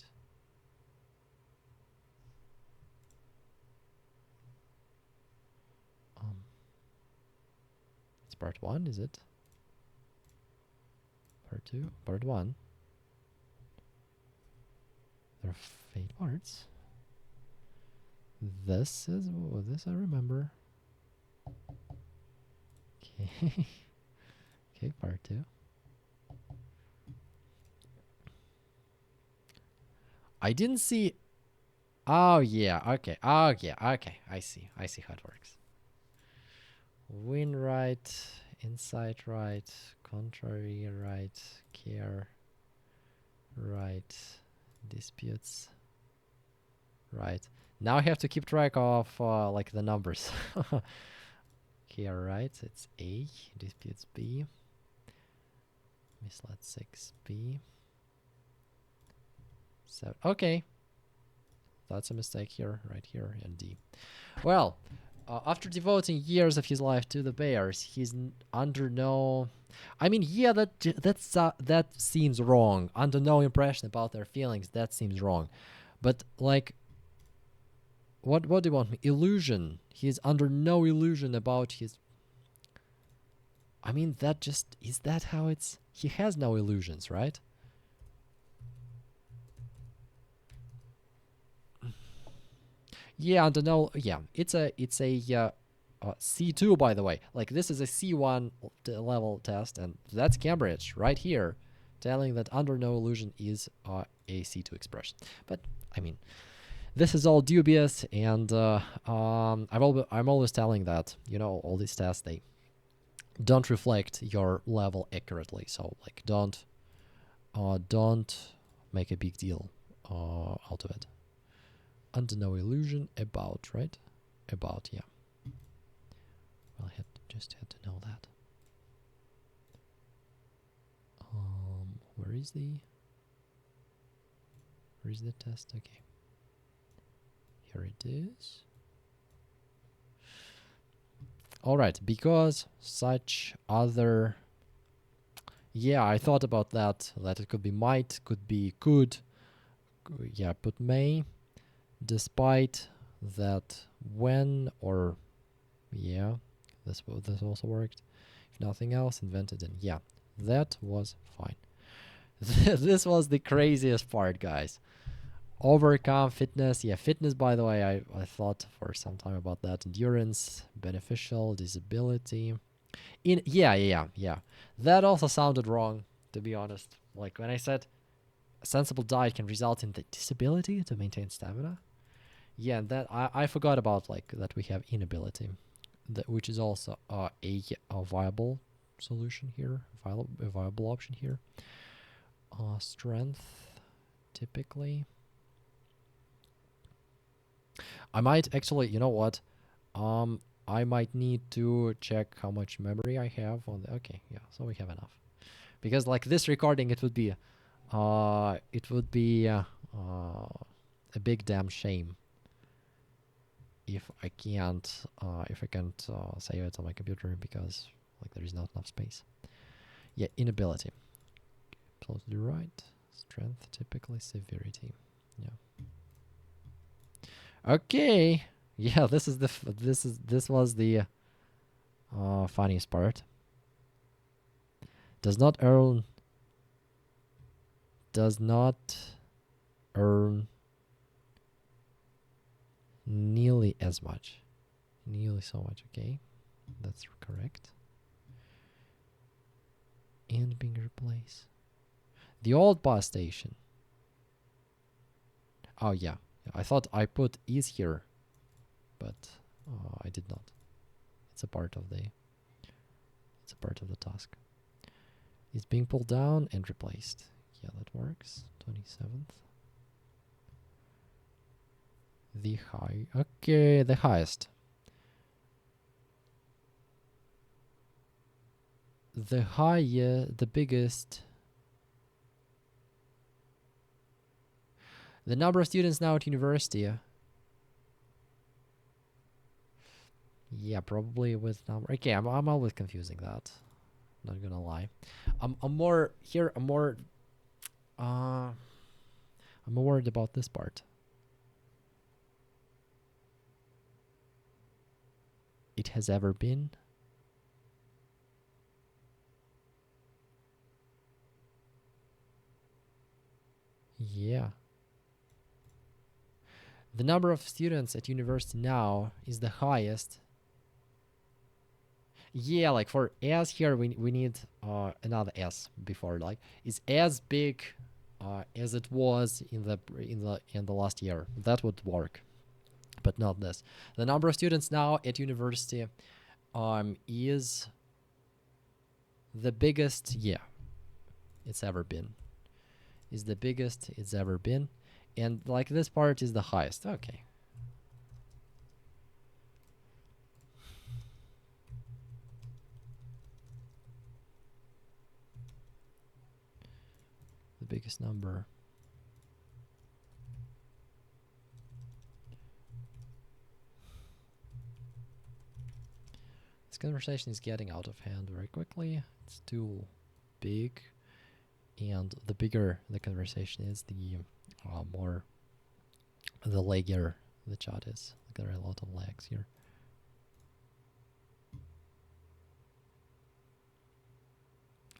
It's part 1, is it? Part 2? Part 1? There are 8 parts. This is... Oh, this I remember. Okay. Okay, part 2. I didn't see... Oh, yeah, okay. Oh, yeah, okay. I see how it works. Win right, insight right, contrary right, care right, disputes right. Now I have to keep track of like the numbers. Care right, it's A, disputes B, misled 6B. So okay, that's a mistake here, right here, and D. Well, after devoting years of his life to the Bears, he's under no... I mean, yeah, that seems wrong. Under no impression about their feelings, that seems wrong. But, like, what do you want me? Illusion. He's under no illusion about his... I mean, that just... Is that how it's... He has no illusions, right? Yeah, under no... Yeah, it's a C2, by the way. Like, this is a C1 level test, and that's Cambridge right here, telling that under no illusion is a C2 expression. But, I mean, this is all dubious, and I'm always telling that, you know, all these tests, they don't reflect your level accurately. So, like, don't make a big deal out of it. Under no illusion about, right? About, yeah. Well, I just had to know that. Where is the test? Okay. Here it is. Alright, because such other... Yeah, I thought about that it could be might, could be could. Yeah, put may. Despite that when or... Yeah, this also worked. If nothing else, invented and yeah, that was fine. This was the craziest part, guys. Overcome fitness. Yeah, fitness, by the way, I thought for some time about that. Endurance, beneficial, disability. Yeah. That also sounded wrong, to be honest. Like when I said a sensible diet can result in the disability to maintain stamina. Yeah, and that I forgot about, like, that we have inability, which is also a viable solution here, a viable option here. Strength, typically. I might actually, you know what? I might need to check how much memory I have on the... Okay, yeah, so we have enough. Because, like, this recording, it would be a big damn shame if I can't save it on my computer because, like, there is not enough space. Yeah, inability. Close to the right. Strength, typically severity. Yeah. Okay. Yeah, this was the funniest part. Does not earn nearly as much. Nearly so much, okay. That's correct. And being replaced. The old bus station. Oh, yeah. I thought I put is here, but I did not. It's a part of the task. It's being pulled down and replaced. Yeah, that works. 27th. The high. Okay, the highest. The higher, the biggest. The number of students now at university. Yeah, probably with number. Okay, I'm always confusing that. Not gonna lie. I'm more here. I'm more. I'm more worried about this part. It has ever been. Yeah. The number of students at university now is the highest. Yeah, like for S here, we need another S before, like is as big as it was in the last year. That would work, but not this. The number of students now at university is the biggest. Yeah, it's ever been. Is the biggest it's ever been, and like this part is the highest. Okay. The biggest number. This conversation is getting out of hand very quickly. It's too big, and the bigger the conversation is, the more the leggier the chat is. There are a lot of lags here.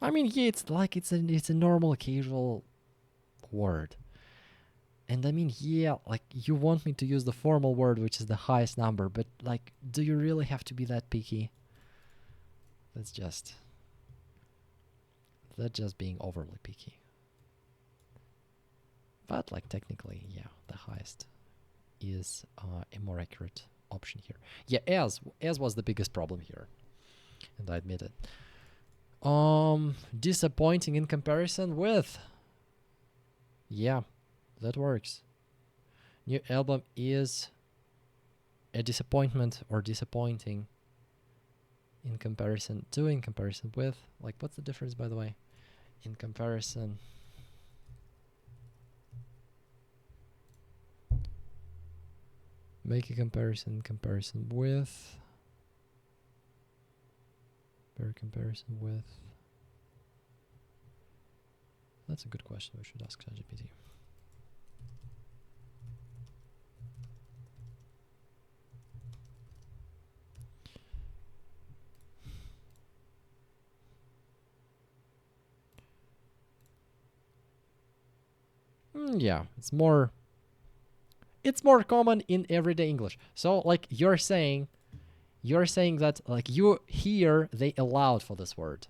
I mean, yeah, it's like it's a normal casual word. And I mean, yeah, like you want me to use the formal word, which is the highest number, but like, do you really have to be that picky? That's just being overly picky. But like technically, yeah, the highest is a more accurate option here. Yeah, as was the biggest problem here, and I admit it. Disappointing in comparison with. Yeah, that works. New album is a disappointment or disappointing in comparison with. Like, what's the difference, by the way? In comparison. Make a comparison with. Comparison with. That's a good question. We should ask ChatGPT. Yeah, it's more common in everyday English. So like you're saying that like you here they allowed for this word.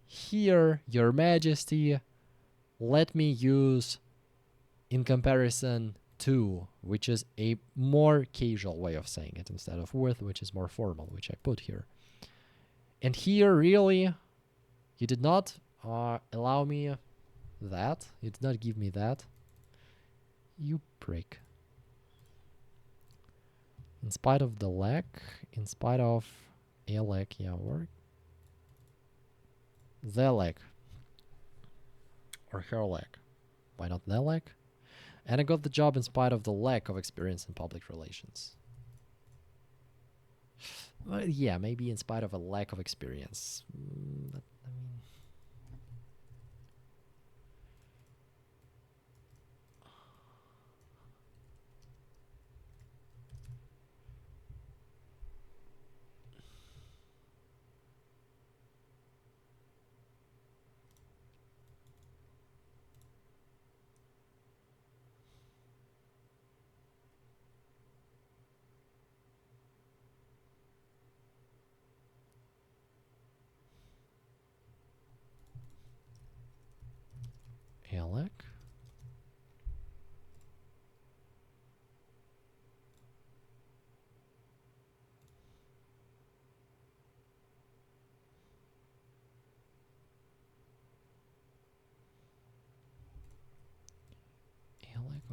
Here, Your Majesty, let me use in comparison to, which is a more casual way of saying it instead of with, which is more formal, which I put here. And here, really, you did not allow me that. You did not give me that. You prick. In spite of the lack, in spite of a lack, yeah, or the lack, or her lack. Why not the lack? And I got the job in spite of the lack of experience in public relations. Well, yeah, maybe in spite of a lack of experience. But, I mean,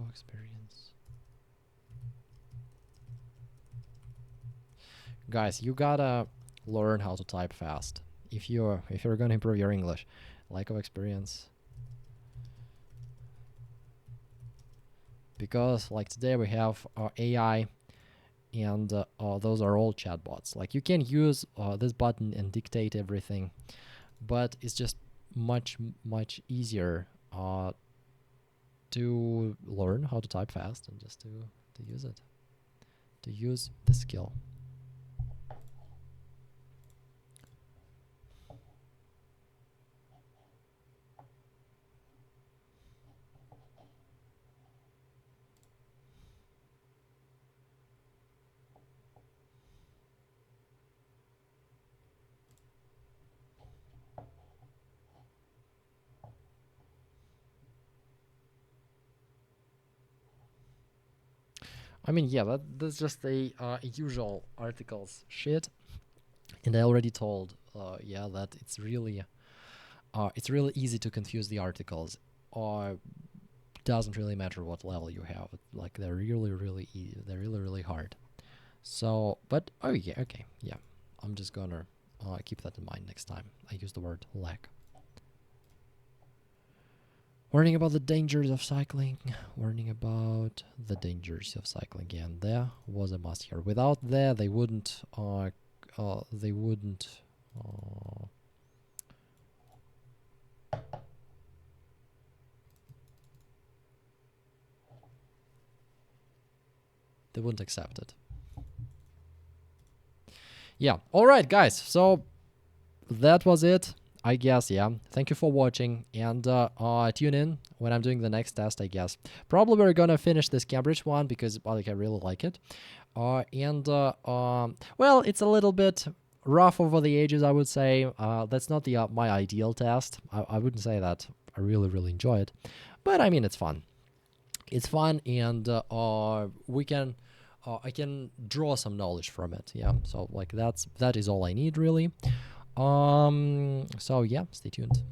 of experience. Guys, you gotta learn how to type fast if you're gonna improve your English. Lack of experience. Because like today we have AI, and those are all chatbots. Like you can use this button and dictate everything, but it's just much easier to learn how to type fast and just to use it, to use the skill. I mean, yeah, that's just a usual articles shit, and I already told, yeah, that it's really easy to confuse the articles. Doesn't really matter what level you have. Like they're really easy. They're really hard. So, but oh yeah, okay, yeah. I'm just gonna keep that in mind next time I use the word lack. Warning about the dangers of cycling. Warning about the dangers of cycling. Again, there was a must here. Without there, they wouldn't. They wouldn't. They wouldn't accept it. Yeah. All right, guys. So that was it. I guess, yeah. Thank you for watching, and tune in when I'm doing the next test, I guess. Probably we're gonna finish this Cambridge one because I really like it. Well, it's a little bit rough over the edges, I would say. That's not the my ideal test. I wouldn't say that I really enjoy it, but I mean it's fun. It's fun, and we can. I can draw some knowledge from it. Yeah. So like that is all I need really. So yeah, stay tuned.